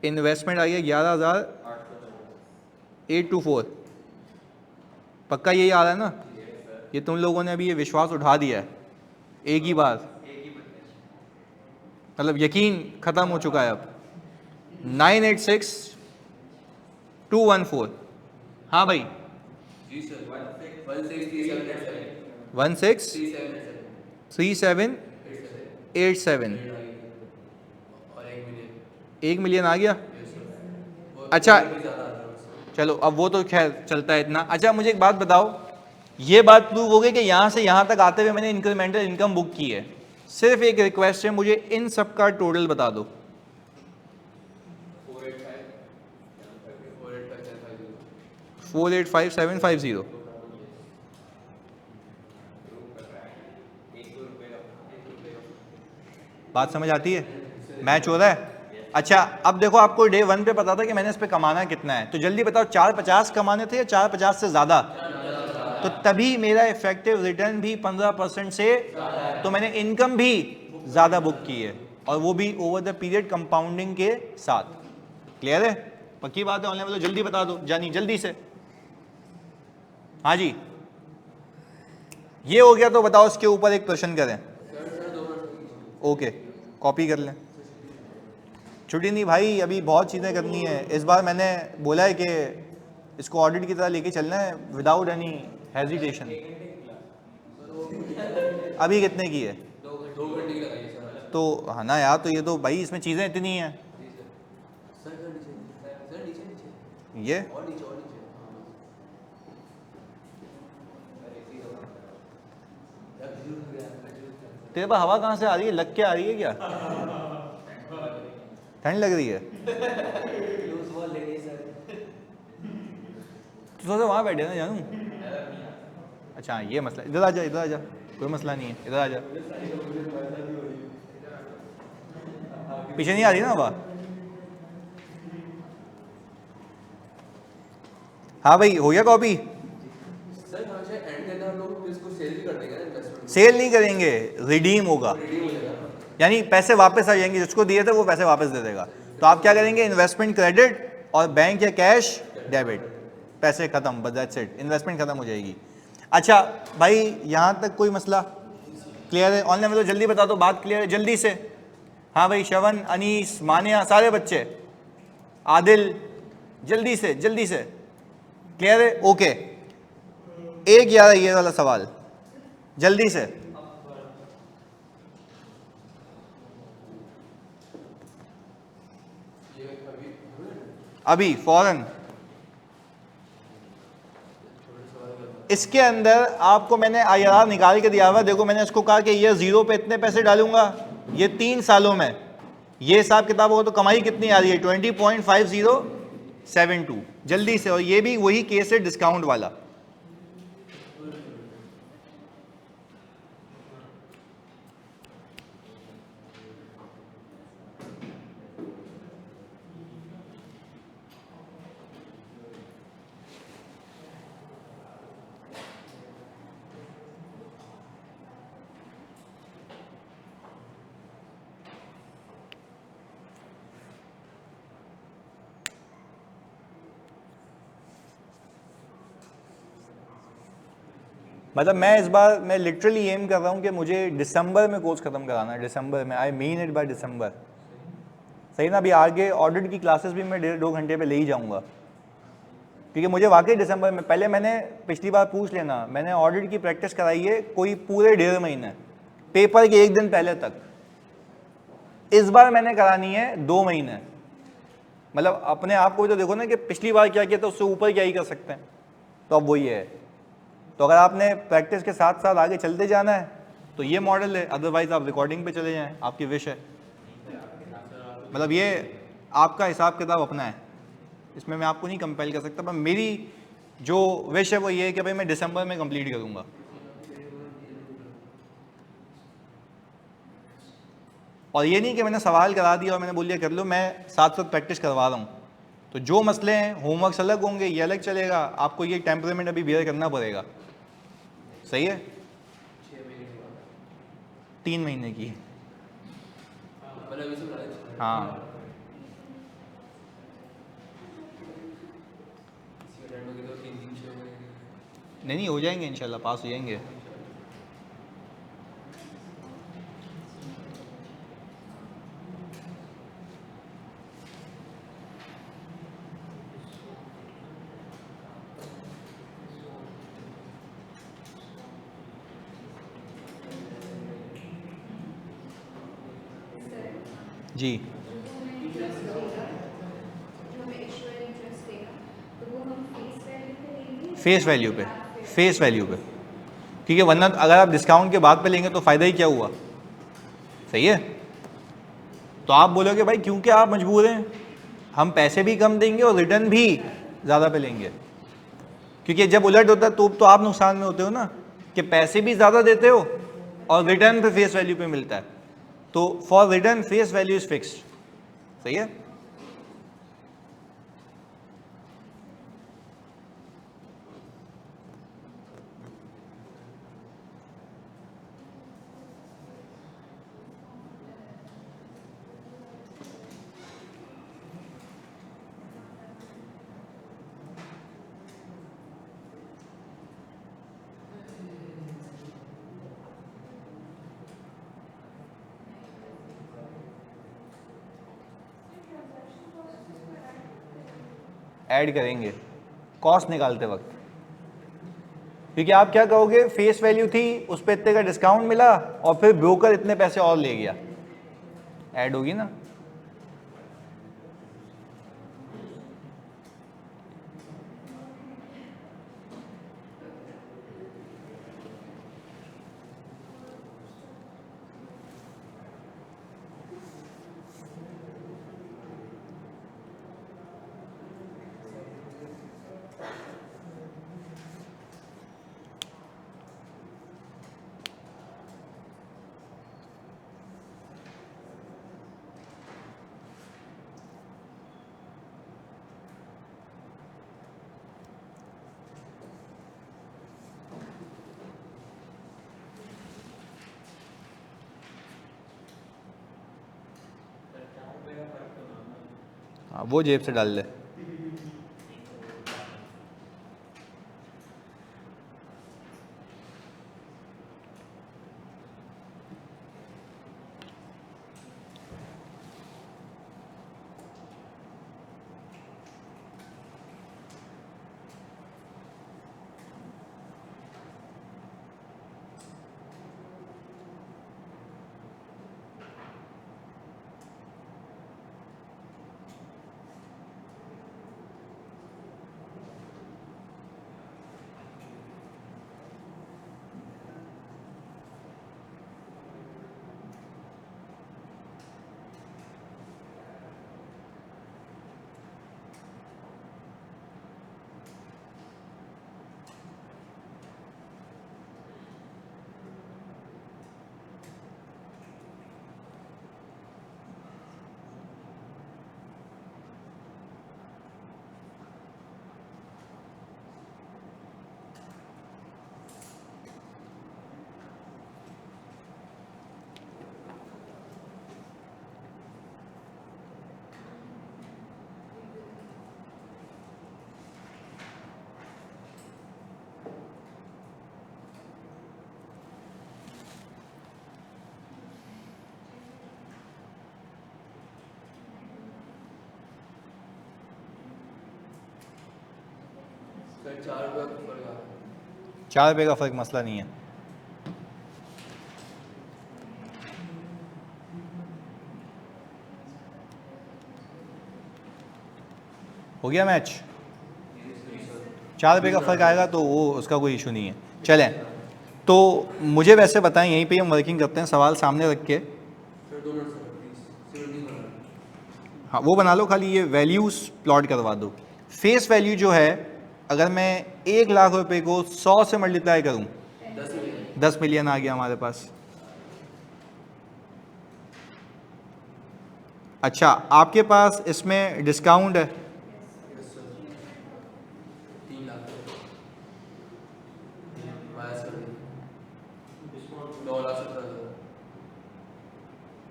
इन्वेस्टमेंट आई है 11,824, पक्का यही आ रहा है ना? ये तुम लोगों ने अभी ये विश्वास उठा दिया है एक ही बार, मतलब यकीन खत्म हो चुका है अब। 986,214, हाँ भाई, 163787, 1 मिलियन आ गया। अच्छा चलो, अब वो तो खैर चलता है इतना। अच्छा मुझे एक बात बताओ, ये बात प्रूव हो गई कि यहाँ से यहाँ तक आते हुए मैंने इंक्रीमेंटल इनकम बुक की है। सिर्फ एक रिक्वेस्ट है, मुझे इन सब का टोटल बता दो। 485,750। बात समझ आती है? मैच हो रहा है? अच्छा अब देखो, आपको डे 1 पे पता था कि मैंने इस पे कमाना कितना है, तो जल्दी बताओ 450 कमाने थे या 450 से ज्यादा? तो तभी मेरा इफेक्टिव रिटर्न भी 15% से, तो मैंने इनकम भी ज्यादा बुक की है, और वो भी ओवर द पीरियड कंपाउंडिंग के साथ। क्लियर है? पक्की बात है? ऑनलाइन वालों जल्दी बता दो, जानी जल्दी से। हाँ जी, ये हो गया, तो बताओ इसके ऊपर एक प्रश्न करें। ओके, कॉपी कर लें। छुट्टी नहीं भाई, अभी बहुत चीज़ें करनी है। इस बार मैंने बोला है कि इसको ऑडिट की तरह लेके चलना है विदाउट एनी हेजिटेशन। अभी कितने की है? 2 घंटे की लगाई सर। तो हाँ ना यार, तो ये तो भाई इसमें चीज़ें इतनी हैं। सर नीचे ये और नीचे तेरे पास हवा कहाँ से आ रही है? लग के आ रही है क्या? ठंड लग रही है? तो सोचा वहाँ बैठे ना जानू। अच्छा ये मसला, इधर आ जा, इधर आ जा, कोई मसला नहीं है, इधर आ जा। पीछे नहीं आ रही ना हवा? हाँ भाई, हो गया कॉपी? सर कहाँ से एंड करना हम लोग, इसको सेल भी कर देंगे ना इन्वेस्टमेंट? सेल नहीं करेंगे, रिडीम होगा, रिडीम हो जाएगा। यानी पैसे वापस आ जाएंगे, जिसको दिए थे वो पैसे वापस दे देगा। तो आप क्या करेंगे? इन्वेस्टमेंट क्रेडिट और बैंक या कैश डेबिट, पैसे खत्म, बस दैट्स इट, इन्वेस्टमेंट खत्म हो जाएगी। अच्छा भाई, यहाँ तक कोई मसला क्लियर है? ऑनलाइन में तो जल्दी बता दो, बात क्लियर है जल्दी से। हाँ भाई, श्रवण, अनीस, मानिया, सारे बच्चे, आदिल, जल्दी से क्लियर है? ओके, 1/11 ये वाला सवाल जल्दी से। अभी फौरन। इसके अंदर आपको मैंने IRR निकाल के दिया हुआ, देखो मैंने इसको कहा कि ये 0 पे इतने पैसे डालूंगा, ये 3 सालों में ये हिसाब किताब होगा तो कमाई कितनी आ रही है? 20.5072 जल्दी से। और ये भी वही केस है डिस्काउंट वाला। मतलब मैं इस बार मैं लिटरली एम कर रहा हूँ कि मुझे दिसंबर में कोर्स खत्म कराना है, दिसंबर में। I mean it by December, सही ना? अभी आगे ऑडिट की क्लासेस भी मैं 1.5-2 घंटे पे ले ही जाऊँगा, क्योंकि मुझे वाकई दिसंबर में, पहले मैंने पिछली बार पूछ लेना, मैंने ऑडिट की प्रैक्टिस कराई है कोई पूरे 1.5 महीने, पेपर के 1 दिन पहले तक। इस बार मैंने करानी है 2 महीने। मतलब अपने आप को भी तो देखो ना कि पिछली बार क्या किया था, उससे ऊपर क्या ही कर सकते हैं। तो अब वही है। तो अगर आपने प्रैक्टिस के साथ साथ आगे चलते जाना है तो ये मॉडल है, अदरवाइज आप रिकॉर्डिंग पे चले जाएं, आपकी विश है। मतलब ये आपका हिसाब किताब अपना है, इसमें मैं आपको नहीं कंपेल कर सकता, पर मेरी जो विश है वो ये है कि भाई मैं दिसंबर में कंप्लीट करूँगा। और ये नहीं कि मैंने सवाल करा दिया और मैंने बोल दिया कर लो, मैं साथ साथ प्रैक्टिस करवा रहा हूँ। तो जो मसले हैं, होमवर्क्स अलग होंगे, ये अलग चलेगा, आपको ये टेम्परामेंट अभी बियर करना पड़ेगा। सही है? 3 महीने की। हाँ, नहीं हो जाएंगे इंशाल्लाह, पास हो जाएंगे। जी, फेस वैल्यू पे, फेस वैल्यू पे, क्योंकि वरना अगर आप डिस्काउंट के बाद पे लेंगे तो फ़ायदा ही क्या हुआ? सही है? तो आप बोलोगे भाई क्योंकि आप मजबूर हैं, हम पैसे भी कम देंगे और रिटर्न भी ज़्यादा पे लेंगे। क्योंकि जब उलट होता है तो आप नुकसान में होते हो ना, कि पैसे भी ज़्यादा देते हो और रिटर्न पे फेस वैल्यू पे मिलता है। तो for return face value is fixed. सही है? ऐड करेंगे कॉस्ट निकालते वक्त, क्योंकि आप क्या कहोगे, फेस वैल्यू थी, उस पर इतने का डिस्काउंट मिला और फिर ब्रोकर इतने पैसे और ले गया, ऐड होगी ना। हाँ, वो जेब से डाल दे। सर 4 रुपये का फर्क आ रहा है। 4 रुपये का फ़र्क मसला नहीं है। हो गया मैच। 4 रुपये का फ़र्क आएगा तो वो उसका कोई इशू नहीं है। चलें, तो मुझे वैसे बताएं, यहीं पे हम वर्किंग करते हैं, सवाल सामने रख के। सर 2 मिनट सर प्लीज, 17 बना। हाँ वो बना लो, खाली ये वैल्यूज़ प्लॉट करवा दो। फेस वैल्यू जो है, अगर मैं 1 लाख रुपए को 100 से मल्टीप्लाई करूं, 10 मिनट। 10 मिलियन आ गया हमारे पास। अच्छा, आपके पास इसमें डिस्काउंट है? यस सर 3 लाख माइनस कर देंगे, डिस्काउंट 9,70,000।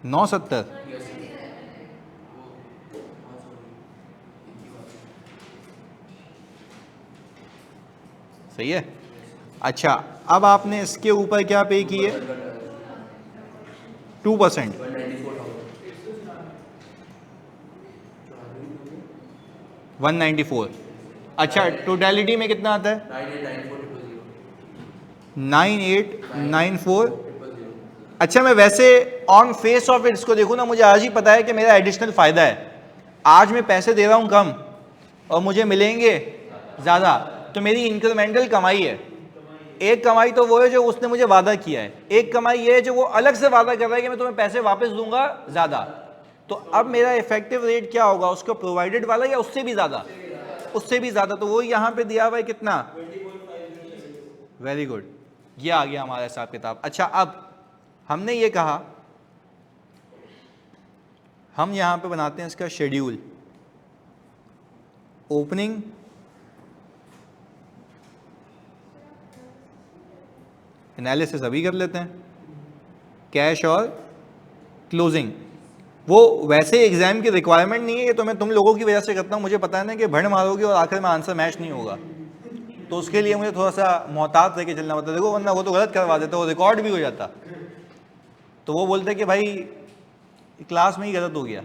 970। यस सर वो हाँ सॉरी एक ही बात सही है। अच्छा, अब आपने इसके ऊपर क्या पे किए? 2%। 194। अच्छा, टोटलिटी में कितना आता है? 9894। अच्छा, मैं वैसे ऑन फेस ऑफ इट इसको देखूँ ना, मुझे आज ही पता है कि मेरा एडिशनल फ़ायदा है। आज मैं पैसे दे रहा हूँ कम और मुझे मिलेंगे ज़्यादा, तो मेरी इंक्रीमेंटल कमाई है। एक कमाई तो वो है जो उसने मुझे वादा किया है, एक कमाई ये है जो वो अलग से वादा कर रहा है कि मैं तुम्हें पैसे वापस दूंगा ज़्यादा। तो अब मेरा इफेक्टिव रेट क्या होगा, उसका प्रोवाइडेड वाला या उससे भी ज़्यादा? उससे भी ज़्यादा। तो वो यहाँ पे दिया हुआ है कितना? वेरी गुड, ये आ गया हमारा हिसाब किताब। अच्छा, अब हमने ये कहा, हम यहाँ पे बनाते हैं इसका शेड्यूल। ओपनिंग, एनालिसिस अभी कर लेते हैं, कैश और क्लोजिंग। वो वैसे एग्जाम की रिक्वायरमेंट नहीं है, ये तो मैं तुम लोगों की वजह से करता हूँ। मुझे पता है ना कि भड़ मारोगे और आखिर में आंसर मैच नहीं होगा, तो उसके लिए मुझे थोड़ा सा मोहतात रह के चलना पड़ता है। देखो, वरना वो तो गलत करवा देते, वो रिकॉर्ड भी हो जाता। तो वो बोलते कि भाई क्लास में ही गलत हो गया,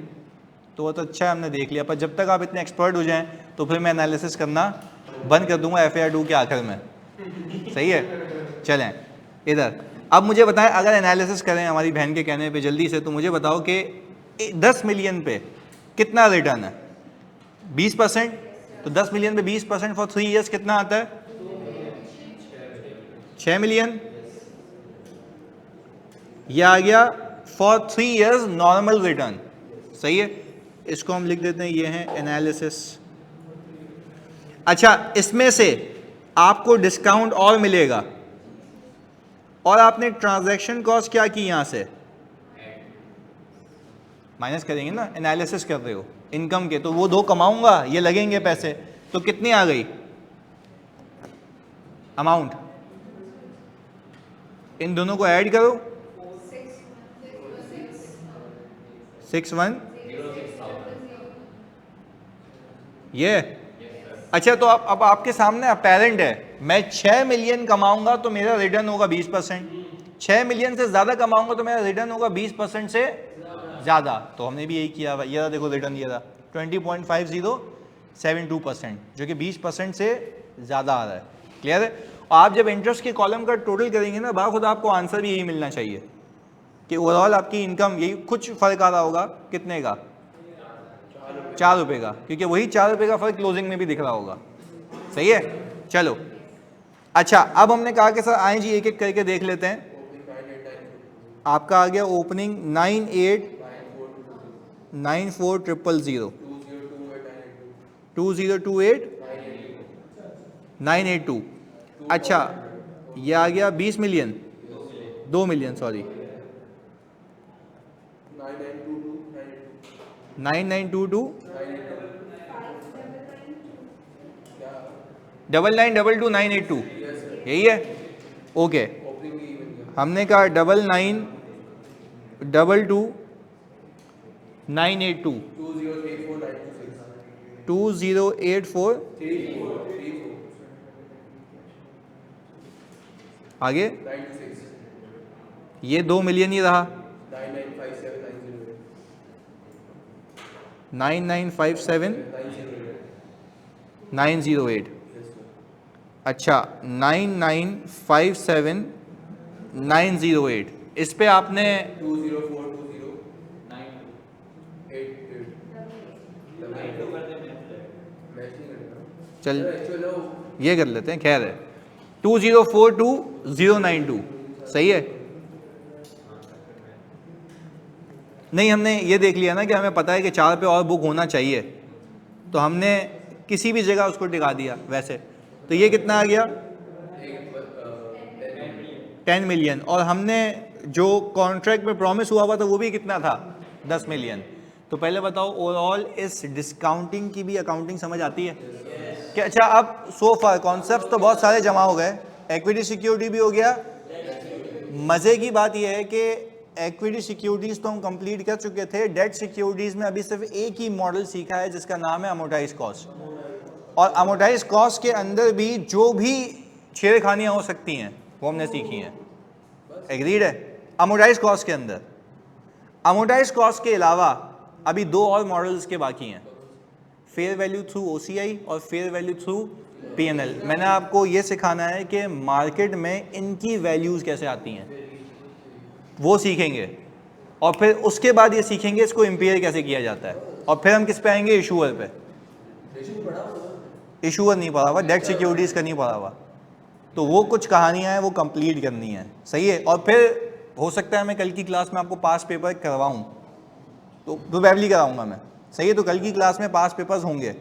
तो वो तो अच्छा है हमने देख लिया। पर जब तक आप इतने एक्सपर्ट हो जाएं तो फिर मैं एनालिसिस करना बंद कर दूंगा FAR 2 के आखिर में। सही है। चलें इधर, अब मुझे बताएं, अगर एनालिसिस करें हमारी बहन के कहने पे जल्दी से, तो मुझे बताओ कि 10 मिलियन पे कितना रिटर्न है? 20%। तो 10 मिलियन पे 20% फॉर 3 ईयर्स कितना आता है? 6 मिलियन। यह आ गया फॉर 3 ईयर्स नॉर्मल रिटर्न। सही है, इसको हम लिख देते हैं, ये है एनालिसिस। अच्छा, इसमें से आपको डिस्काउंट और मिलेगा, और आपने ट्रांजैक्शन कॉस्ट क्या की, यहां से माइनस करेंगे ना, एनालिसिस कर रहे हो इनकम के, तो वो 2 कमाऊंगा, ये लगेंगे पैसे, तो कितनी आ गई अमाउंट? इन दोनों को ऐड करो, 61 ये। अच्छा, तो अब आपके सामने अपेरेंट है, मैं 6 मिलियन कमाऊंगा तो मेरा रिटर्न होगा 20%, 6 मिलियन से ज्यादा कमाऊंगा तो मेरा रिटर्न होगा 20% से ज्यादा। तो हमने भी यही किया, ये रहा देखो रिटर्न, ये रहा 20.5072%, जो कि 20% से ज्यादा आ रहा है। क्लियर है। और आप जब इंटरेस्ट के कॉलम का टोटल करेंगे ना, बाखुद आपको आंसर भी यही मिलना चाहिए कि ओवरऑल आपकी इनकम, यही कुछ फर्क आ रहा होगा, कितने का? 4 रुपये का, क्योंकि वही 4 रुपये का फर्क क्लोजिंग में भी दिख रहा होगा। सही है। चलो, अच्छा, अब हमने कहा कि सर आए जी एक एक करके देख लेते हैं। आपका आ गया ओपनिंग 989400, 2028,982। अच्छा, ये आ गया 20 मिलियन, 2 मिलियन सॉरी, 9922 9922 यही है। ओके, हमने कहा 9922 2084 आगे, ये 2 मिलियन ही रहा, 9957 908। अच्छा 9957908, इस पे आपने 204209288 चल एक्चुअली ये कर लेते हैं, खैर है 2042092 सही है। नहीं हमने ये देख लिया ना कि हमें पता है कि 4 पे और बुक होना चाहिए, तो हमने किसी भी जगह उसको टिका दिया वैसे। तो ये कितना आ गया 10 मिलियन, और हमने जो कॉन्ट्रैक्ट में प्रॉमिस हुआ था वो भी कितना था 10 मिलियन। तो पहले बताओ ओवरऑल इस डिस्काउंटिंग की भी अकाउंटिंग समझ आती है क्या? अच्छा अब सो फार कॉन्सेप्ट तो बहुत सारे जमा हो गए, इक्विटी सिक्योरिटी भी हो गया। मज़े की बात यह है कि इक्विटी सिक्योरिटीज़ तो हम कंप्लीट कर चुके थे, डेट सिक्योरिटीज़ में अभी सिर्फ एक ही मॉडल सीखा है जिसका नाम है अमोर्टाइज कॉस्ट। और अमोर्टाइज कॉस्ट के अंदर भी जो भी छेड़खानियाँ हो सकती हैं वो हमने सीखी हैं, एग्रीड है। अमोर्टाइज कॉस्ट के अंदर, अमोर्टाइज कॉस्ट के अलावा अभी 2 और मॉडल्स के बाकी हैं, फेयर वैल्यू थ्रू ओसीआई और फेयर वैल्यू थ्रू पीएनएल। मैंने आपको ये सिखाना है कि मार्केट में इनकी वैल्यूज़ कैसे आती हैं, वो सीखेंगे। और फिर उसके बाद ये सीखेंगे इसको इम्पेयर कैसे किया जाता है, और फिर हम किस पे आएंगे, इशूअर पे। इशूअर नहीं पढ़ा हुआ, डेट सिक्योरिटीज़ का नहीं पढ़ा हुआ, तो वो कुछ कहानियाँ हैं वो कंप्लीट करनी है, सही है। और फिर हो सकता है मैं कल की क्लास में आपको पास पेपर करवाऊँ, तो प्रोबेबली कराऊँगा मैं, सही है। तो कल की क्लास में पास पेपर्स होंगे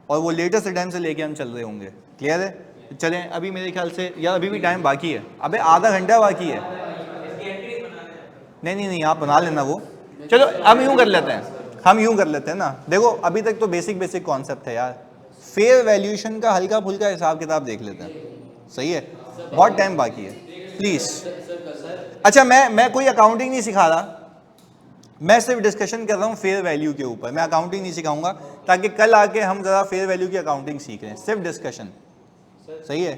और वो लेटेस्ट टाइम से लेके हम चल रहे होंगे, क्लियर है। चलें अभी मेरे ख्याल से यार अभी भी टाइम बाकी है, अबे आधा घंटा बाकी है। नहीं नहीं नहीं आप बना लेना वो। चलो हम यूँ कर लेते हैं, हम यूँ कर लेते हैं ना, देखो अभी तक तो बेसिक कॉन्सेप्ट है यार, फेयर वैल्यूएशन का हल्का फुल्का हिसाब किताब देख लेते हैं, सही है। बहुत टाइम बाकी है प्लीज़। अच्छा मैं कोई अकाउंटिंग नहीं सिखा रहा, मैं सिर्फ डिस्कशन कर रहा हूँ फेयर वैल्यू के ऊपर, मैं अकाउंटिंग नहीं सिखाऊंगा, ताकि कल आके हम ज़रा फेयर वैल्यू की अकाउंटिंग सीख लें, सिर्फ डिस्कशन, सही है।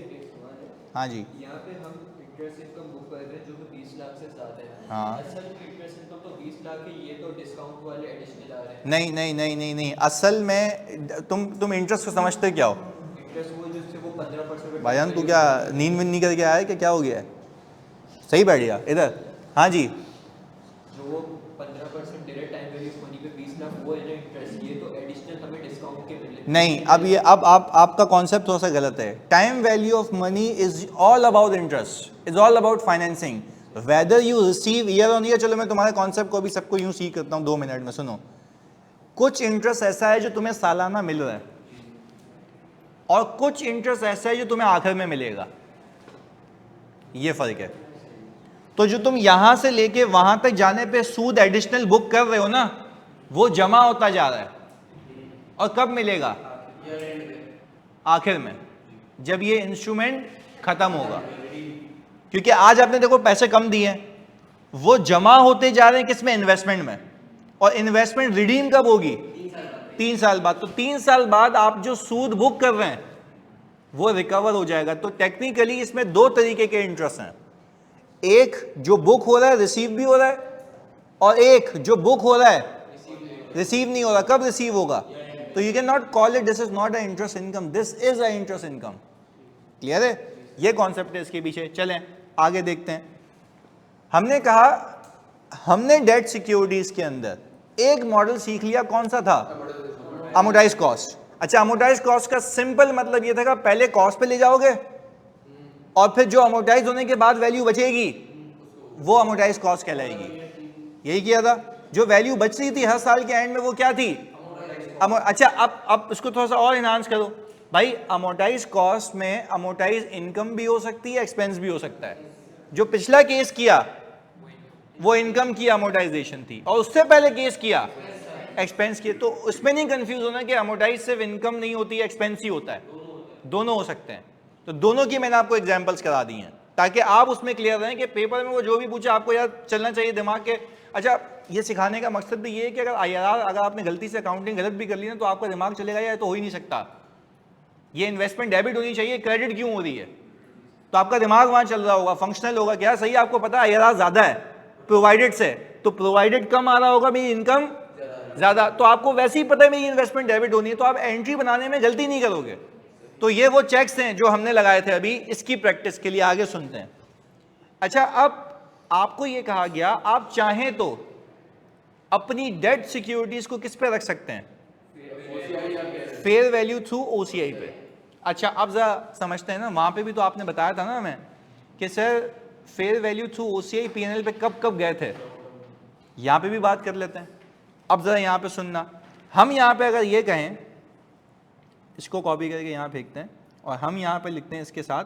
हाँ जी यहाँ पे हम इंटरेस्ट इनकम बुक कर रहे हैं जो कि 20 लाख से ज़्यादा है। हाँ। असल में इंटरेस्ट इनकम तो 20 लाख है, ये तो डिस्काउंट वाले एडिशनल आ रहे हैं। नहीं नहीं नहीं नहीं नहीं, असल में तुम इंटरेस्ट को समझते क्या हो इंटरेस्ट वो जिससे वो 15% भाईजान, तू क्या नींद विंद नहीं करके आया है कि क्या हो गया है, सही बैठ गया इधर। हाँ जी जो वो 15% डायरेक्ट टाइम वैल्यू मनी पे 20 लाख वो है ना इंटरेस्ट, ये तो एडिशनल हमें डिस्काउंट के मिले। नहीं, अब ये अब आपका कॉन्सेप्ट थोड़ा सा गलत है। Time value of money is all about interest, is all about financing, whether you receive year on year. चलो मैं तुम्हारे कॉन्सेप्ट को भी सबको यूं सीख करता हूँ 2 मिनट में, सुनो। कुछ इंटरेस्ट ऐसा है जो तुम्हें सालाना मिल रहा है, और कुछ इंटरेस्ट ऐसा है जो तुम्हें आखिर में मिलेगा, ये फर्क है। तो जो तुम यहां से लेके वहां तक जाने पे सूद एडिशनल बुक कर रहे हो ना, वो जमा होता जा रहा है, और कब मिलेगा, आखिर में, जब ये इंस्ट्रूमेंट खत्म होगा। क्योंकि आज आपने देखो पैसे कम दिए हैं, वो जमा होते जा रहे हैं किसमें, इन्वेस्टमेंट में, और इन्वेस्टमेंट रिडीम कब होगी, 3 साल बाद। तो 3 साल बाद आप जो सूद बुक कर रहे हैं वो रिकवर हो जाएगा। तो टेक्निकली इसमें 2 तरीके के इंटरेस्ट हैं, एक जो बुक हो रहा है रिसीव भी हो रहा है, और एक जो बुक हो रहा है रिसीव नहीं हो रहा। कब रिसीव होगा, तो you can not call it this is not a interest income, this is a interest income, clear है। ये कॉन्सेप्ट है इसके पीछे। चलें आगे देखते हैं। हमने कहा हमने डेट सिक्योरिटीज के अंदर एक मॉडल सीख लिया, कौन सा था, अमोर्टाइज कॉस्ट। अच्छा अमोर्टाइज कॉस्ट का सिंपल मतलब ये था कि पहले कॉस्ट पे ले जाओगे और फिर जो अमोर्टाइज होने के बाद वैल्यू बचेगी वो अमोर्टाइज कॉस्ट कहलाएगी, यही किया था। जो वैल्यू बच रही थी हर साल के एंड में वो क्या थी, अच्छा अब इसको थोड़ा सा और इनहांस करो भाई। अमोर्टाइज कॉस्ट में अमोर्टाइज इनकम भी हो सकती है, एक्सपेंस भी हो सकता है। जो पिछला केस किया वो इनकम की अमोर्टाइजेशन थी, और उससे पहले केस किया एक्सपेंस किए। तो उसमें नहीं कंफ्यूज होना कि अमोर्टाइज सिर्फ इनकम नहीं होती है, एक्सपेंस ही होता है, दोनों हो सकते हैं। तो दोनों की मैंने आपको एग्जांपल्स करा दी हैं ताकि आप उसमें क्लियर रहें कि पेपर में वो जो भी पूछे आपको याद चलना चाहिए दिमाग के। अच्छा ये सिखाने का मकसद भी ये है कि अगर IRR अगर आपने गलती से अकाउंटिंग गलत भी कर ली ना तो आपका दिमाग चलेगा यार तो हो ही नहीं सकता, ये इन्वेस्टमेंट डेबिट होनी चाहिए, क्रेडिट क्यों हो रही है, तो आपका दिमाग वहां चल रहा होगा, फंक्शनल होगा क्या सही। आपको पता है IRR ज्यादा है प्रोवाइडेड से, तो प्रोवाइडेड कम आ रहा होगा, मेरी इनकम ज्यादा, तो आपको वैसे ही पता है मेरी इन्वेस्टमेंट डेबिट होनी है, तो आप एंट्री बनाने में गलती नहीं करोगे। तो ये वो चेक्स हैं जो हमने लगाए थे अभी इसकी प्रैक्टिस के लिए, आगे सुनते हैं। अच्छा, अब आपको ये कहा गया आप चाहें तो अपनी डेट सिक्योरिटीज को किस पे रख सकते हैं? फेयर वैल्यू थ्रू ओसीआई पे। अच्छा, अब जरा समझते हैं ना, वहां पे भी तो आपने बताया था ना हमें कि sir fair value through OCI PNL पे कब कब गए थे, यहां पे भी बात कर लेते हैं। अब जरा यहां पे सुनना, हम यहां पे अगर ये कहें, इसको कॉपी करके यहां फेंकते हैं और हम यहां पे लिखते हैं इसके साथ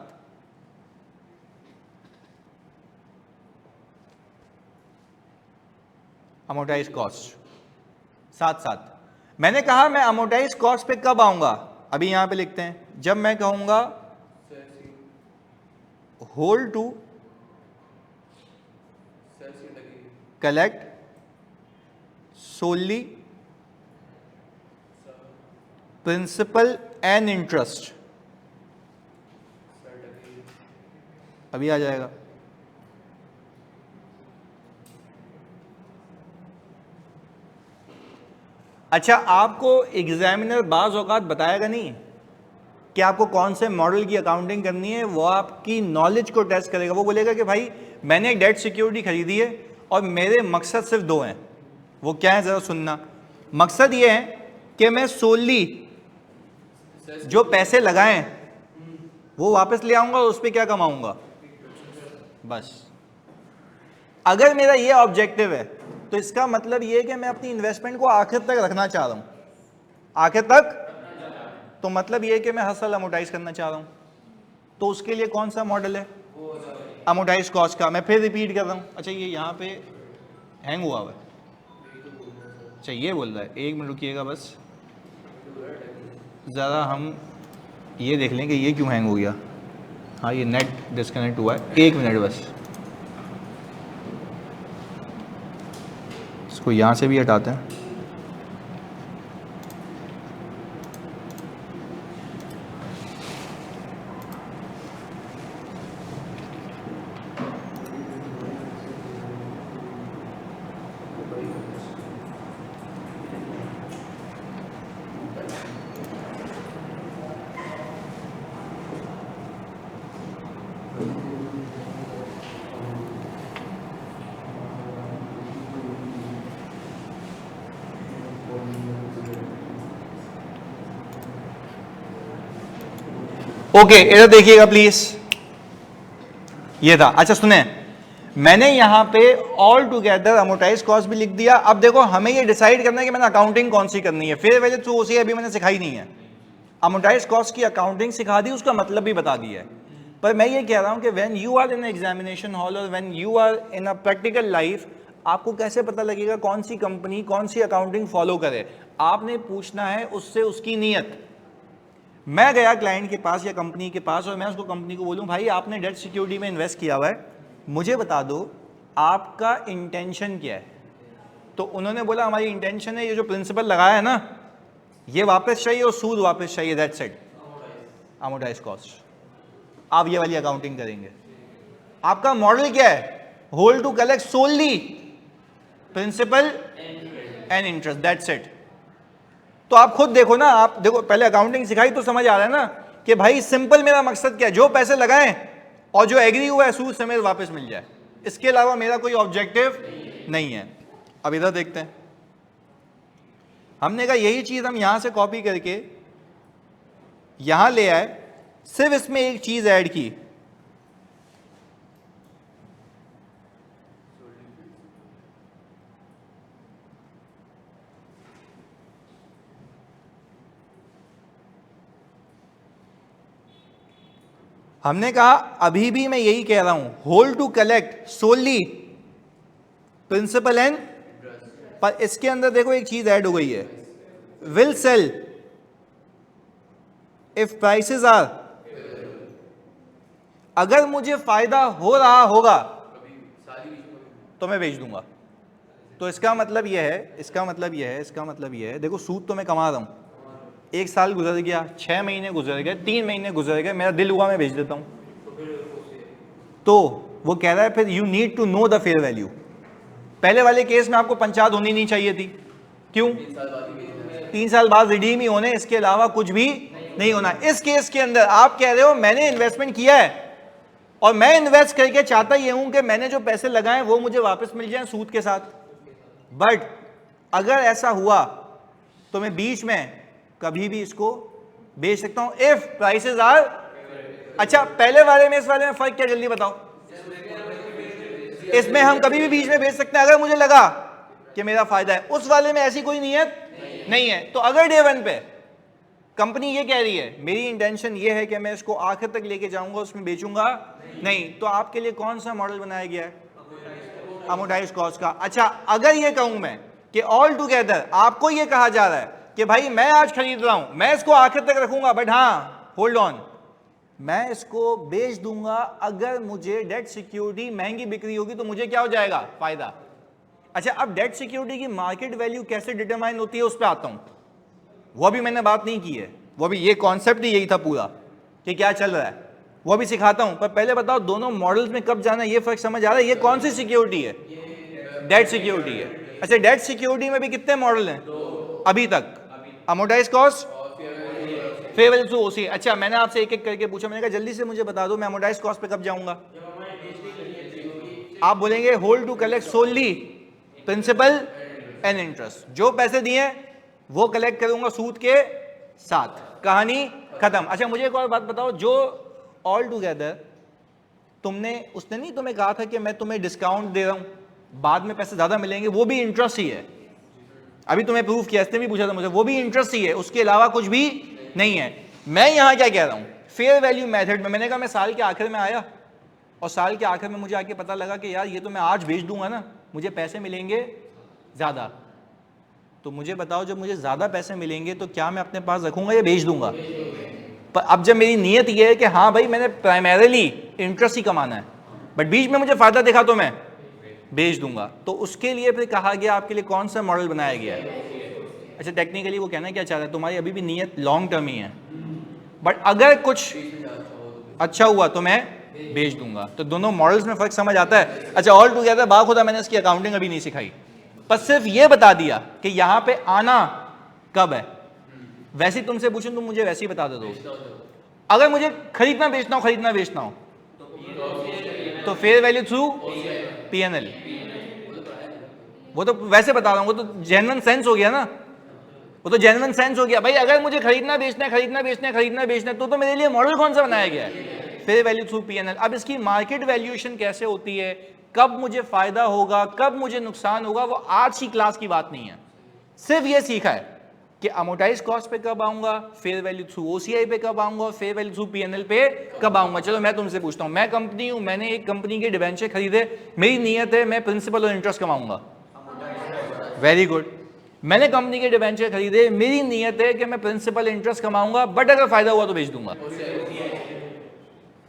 अमोर्टाइज कॉस्ट। साथ साथ मैंने कहा मैं अमोर्टाइज कॉस्ट पे कब आऊंगा, अभी यहां पे लिखते हैं, जब मैं कहूंगा hold to collect solely principal and interest. अभी आ जाएगा। अच्छा, आपको एग्जामिनर बाज औकात बताएगा नहीं कि आपको कौन से मॉडल की अकाउंटिंग करनी है, वो आपकी नॉलेज को टेस्ट करेगा। वो बोलेगा कि भाई मैंने एक डेट सिक्योरिटी खरीदी है और मेरे मकसद सिर्फ दो हैं। वो क्या है, जरा सुनना। मकसद ये है कि मैं सोली जो पैसे लगाए वो वापस ले आऊंगा और उस पर क्या कमाऊंगा, बस। अगर मेरा ये ऑब्जेक्टिव है तो इसका मतलब ये है कि मैं अपनी इन्वेस्टमेंट को आखिर तक रखना चाह रहा हूं, आखिर तक। तो मतलब ये है कि मैं हर साल अमोर्टाइज करना चाह रहा हूं, तो उसके लिए कौन सा मॉडल है, अमोर्टाइज कॉस्ट का। मैं फिर रिपीट कर रहा हूं। अच्छा, ये यहां पे हैंग हुआ है। अच्छा, ये बोल रहा है, एक मिनट रुकिएगा बस, ज़रा हम ये देख लें कि ये क्यों हैंग हो गया। हाँ, ये नेट डिस्कनेक्ट हुआ है, एक मिनट बस। इसको यहाँ से भी हटाते हैं। ओके, इधर देखिएगा प्लीज, ये था। अच्छा सुने, मैंने यहां पे ऑल टुगेदर अमोर्टाइज कॉस्ट भी लिख दिया। अब देखो, हमें ये डिसाइड करना है कि मैंने अकाउंटिंग कौन सी करनी है। फेयर वैल्यू थ्रू ओसीआई अभी मैंने सिखाई नहीं है, अमोर्टाइज कॉस्ट की अकाउंटिंग सिखा दी, उसका मतलब भी बता दिया है। पर मैं ये कह रहा हूं कि when you are in examination hall और when you are in a practical life, आपको कैसे पता लगेगा कौन सी कंपनी कौन सी अकाउंटिंग फॉलो करे। आपने पूछना है उससे उसकी नीयत। मैं गया क्लाइंट के पास या कंपनी के पास और मैं उसको कंपनी को बोलूं, भाई आपने डेट सिक्योरिटी में इन्वेस्ट किया हुआ है, मुझे बता दो आपका इंटेंशन क्या है। तो उन्होंने बोला हमारी इंटेंशन है ये जो प्रिंसिपल लगाया है ना, ये वापस चाहिए और सूद वापस चाहिए, दैट्स इट, अमोर्टाइज कॉस्ट। आप ये वाली अकाउंटिंग करेंगे। आपका मॉडल क्या है, hold to collect solely principal and interest, that's it. तो आप खुद देखो ना, आप देखो, पहले अकाउंटिंग सिखाई तो समझ आ रहा है ना कि भाई सिंपल मेरा मकसद क्या है, जो पैसे लगाएं और जो एग्री हुआ है सूद समेत वापस मिल जाए, इसके अलावा मेरा कोई ऑब्जेक्टिव नहीं है। अब इधर देखते हैं, हमने कहा यही चीज हम यहां से कॉपी करके यहां ले आए, सिर्फ इसमें एक चीज ऐड की, हमने कहा अभी भी मैं यही कह रहा हूं, hold to collect solely principal and, पर इसके अंदर देखो एक चीज ऐड हो गई है, will sell if prices are, अगर मुझे फायदा हो रहा होगा तो मैं बेच दूंगा। तो इसका मतलब यह है, इसका मतलब यह है, देखो सूद तो मैं कमा रहा हूं, एक साल गुजर गया, 6 महीने गुजर गए, 3 महीने गुजर गए, मेरा दिल हुआ मैं बेच देता हूं, तो वो कह रहा है फिर you need to know the fair value. पहले वाले केस में आपको पंचायत होनी नहीं चाहिए थी, क्यों? 3 साल बाद रिडीम ही होने, इसके अलावा कुछ भी नहीं होना। इस केस के अंदर आप कह रहे हो मैंने इन्वेस्टमेंट किया है और मैं इन्वेस्ट करके चाहता ये हूं कि मैंने जो पैसे लगाए वो मुझे वापस मिल जाए सूद के साथ। बट अगर ऐसा हुआ तो मैं बीच में कभी भी इसको बेच सकता हूं इफ प्राइसेस आर। अच्छा, पहले वाले में इस वाले में फर्क क्या, जल्दी बताओ। इसमें हम कभी भी बीच में बेच सकते हैं अगर मुझे लगा कि मेरा फायदा है, उस वाले में ऐसी कोई नियत नहीं है। तो अगर डे वन पे कंपनी ये कह रही है मेरी इंटेंशन ये है कि मैं इसको आखिर तक लेके जाऊंगा, उसमें बेचूंगा नहीं, तो आपके लिए कौन सा मॉडल बनाया गया है? अमोर्टाइज्ड कॉस्ट का। अच्छा, अगर ये कहूं मैं कि ऑल टुगेदर आपको ये कहा जा रहा है कि भाई मैं आज खरीद रहा हूं, मैं इसको आखिर तक रखूंगा, बट हाँ होल्ड ऑन, मैं इसको बेच दूंगा अगर मुझे डेट सिक्योरिटी महंगी बिक्री होगी तो मुझे क्या हो जाएगा? फायदा। अच्छा, अब डेट सिक्योरिटी की मार्केट वैल्यू कैसे डिटरमाइन होती है उस पर आता हूं, वो भी मैंने बात नहीं की है, वो भी ये कॉन्सेप्ट ही यही था पूरा कि क्या चल रहा है, वो भी सिखाता हूं। पर पहले बताओ दोनों मॉडल्स में कब जाना है, ये फर्क समझ आ रहा है? ये कौन सी सिक्योरिटी है? डेट सिक्योरिटी है। अच्छा, डेट सिक्योरिटी में भी कितने मॉडल हैं अभी तक? Amortised cost, fair value through OC. अच्छा, मैंने आपसे एक एक करके पूछा, मैंने कहा जल्दी से मुझे बता दो मैं अमोर्टाइज्ड कॉस्ट पे कब जाऊंगा? आप बोलेंगे hold to collect solely principal and interest, जो पैसे दिए वो कलेक्ट करूंगा सूद के साथ, कहानी खत्म। अच्छा, मुझे एक और बात बताओ, जो ऑल टुगेदर तुमने, उसने नहीं तुम्हें कहा था कि मैं तुम्हें डिस्काउंट दे रहा हूं, बाद में पैसे ज्यादा मिलेंगे, वो भी इंटरेस्ट ही है। अभी तुम्हें प्रूफ किया, इसने भी पूछा था मुझे, वो भी इंटरेस्ट ही है, उसके अलावा कुछ भी नहीं है। मैं यहां क्या कह रहा हूं, फेयर वैल्यू मेथड में मैंने कहा मैं साल के आखिर में आया और साल के आखिर में मुझे आके पता लगा कि यार ये तो मैं आज बेच दूंगा ना, मुझे पैसे मिलेंगे ज्यादा। तो मुझे बताओ जब मुझे ज्यादा पैसे मिलेंगे तो क्या मैं अपने पास रखूंगा या बेच दूंगा? पर अब जब मेरी नीयत ये है कि हाँ भाई मैंने प्राइमरीली इंटरेस्ट ही कमाना है, बट बीच में मुझे फायदा दिखा तो मैं बेच दूंगा, तो उसके लिए फिर कहा गया आपके लिए कौन सा मॉडल बनाया गया है? अच्छा, टेक्निकली वो कहना क्या चाह रहा है, तुम्हारी अभी भी नीयत लॉन्ग टर्म ही है, बट अगर कुछ अच्छा हुआ तो मैं बेच दूंगा। तो दोनों मॉडल्स में फर्क समझ आता है? अच्छा, ऑल टुगेदर बाखुदा मैंने इसकी अकाउंटिंग अभी नहीं सिखाई, पर सिर्फ ये बता दिया कि यहां पे आना कब है। वैसे तुमसे पूछूं तुम मुझे वैसे ही बता दो, अगर मुझे खरीदना बेचना हो तो फेयर वैल्यू थ्रू पीएनएल, वो तो वैसे बता रहा हूं, वो तो जेन्युइन सेंस हो गया ना, वो तो जेन्युइन सेंस हो गया भाई। अगर मुझे खरीदना बेचना है तो मेरे लिए मॉडल कौन सा बनाया गया है? Fair value through PNL. अब इसकी मार्केट वैल्यूएशन कैसे होती है, कब मुझे फायदा होगा, कब मुझे नुकसान होगा, वो आज की क्लास की बात नहीं है। सिर्फ ये सीखा है कि अमोर्टाइज्ड कॉस्ट पे कब आऊंगा, फेयर वैल्यू थ्रू ओसीआई पे कब आऊंगा, फेयर वैल्यू थ्रू पीएनएल पे कब आऊंगा। चलो मैं तुमसे पूछता हूं, मैं कंपनी हूं, मैंने एक कंपनी के डिबेंचर खरीदे, मेरी नीयत है मैं प्रिंसिपल और इंटरेस्ट कमाऊंगा। Very good. मैंने कंपनी के डिबेंचर खरीदे, मेरी नीयत है कि मैं प्रिंसिपल इंटरेस्ट कमाऊंगा, बट अगर फायदा हुआ तो बेच दूंगा।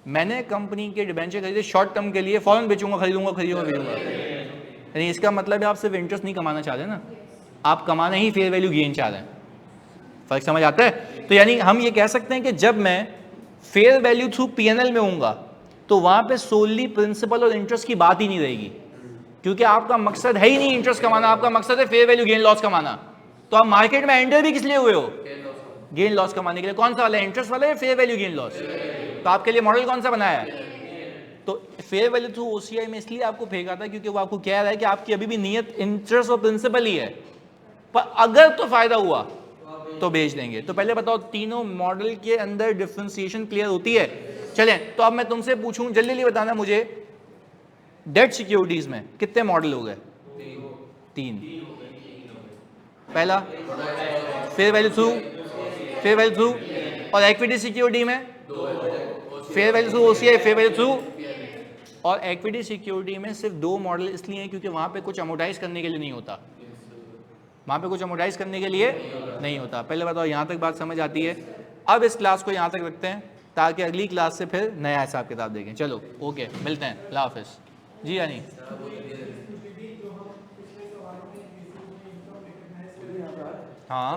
मैंने कंपनी के डिबेंचर खरीदे शॉर्ट टर्म के लिए, फौरन बेचूंगा, खरीदूंगा बेचूंगा, यानी इसका मतलब है आप सिर्फ इंटरेस्ट नहीं कमाना चाह रहे ना, आप कमाना ही फेयर वैल्यू गेन चाह रहे हैं। फर्क समझ आता है? तो यानी हम ये कह सकते हैं कि जब मैं फेयर वैल्यू थ्रू पीएनएल में होऊंगा तो वहां पे सोली प्रिंसिपल और इंटरेस्ट की बात ही नहीं रहेगी, क्योंकि आपका मकसद है ही नहीं इंटरेस्ट कमाना, आपका मकसद है फेयर वैल्यू गेन लॉस कमाना। तो आप मार्केट में एंटर भी किस लिए हुए हो? गेन लॉस कमाने के लिए। कौन सा वाला है, इंटरेस्ट वाला है, फेयर वैल्यू गेन लॉस? तो आपके लिए मॉडल कौन सा बनाया है? तो फेयर वैल्यू थ्रू ओसीआई में इसलिए आपको फेंका था क्योंकि वो आपको कह रहा है कि आपकी अभी भी नियत इंटरेस्ट और प्रिंसिपल ही है, पर अगर तो फायदा हुआ तो बेच देंगे। तो पहले बताओ तीनों मॉडल के अंदर डिफरेंशिएशन क्लियर होती है? चलें, तो अब मैं तुमसे पूछूं, जल्दी बताना मुझे, डेट सिक्योरिटीज में कितने मॉडल हो गए? 3। पहला फेयर वैल्यू थ्रू, और इक्विटी सिक्योरिटी में fair value through OCI, fair value through. और इक्विटी सिक्योरिटी में सिर्फ 2 मॉडल इसलिए हैं क्योंकि वहां पे कुछ अमोर्टाइज करने के लिए नहीं होता, वहां पे कुछ अमोर्टाइज करने के लिए नहीं होता। पहले बताओ यहां तक बात समझ आती है? अब इस क्लास को यहां तक रखते हैं ताकि अगली क्लास से फिर नया हिसाब किताब देखें। चलो ओके, मिलते हैं, अल्लाह हाफिज। जी यानी हाँ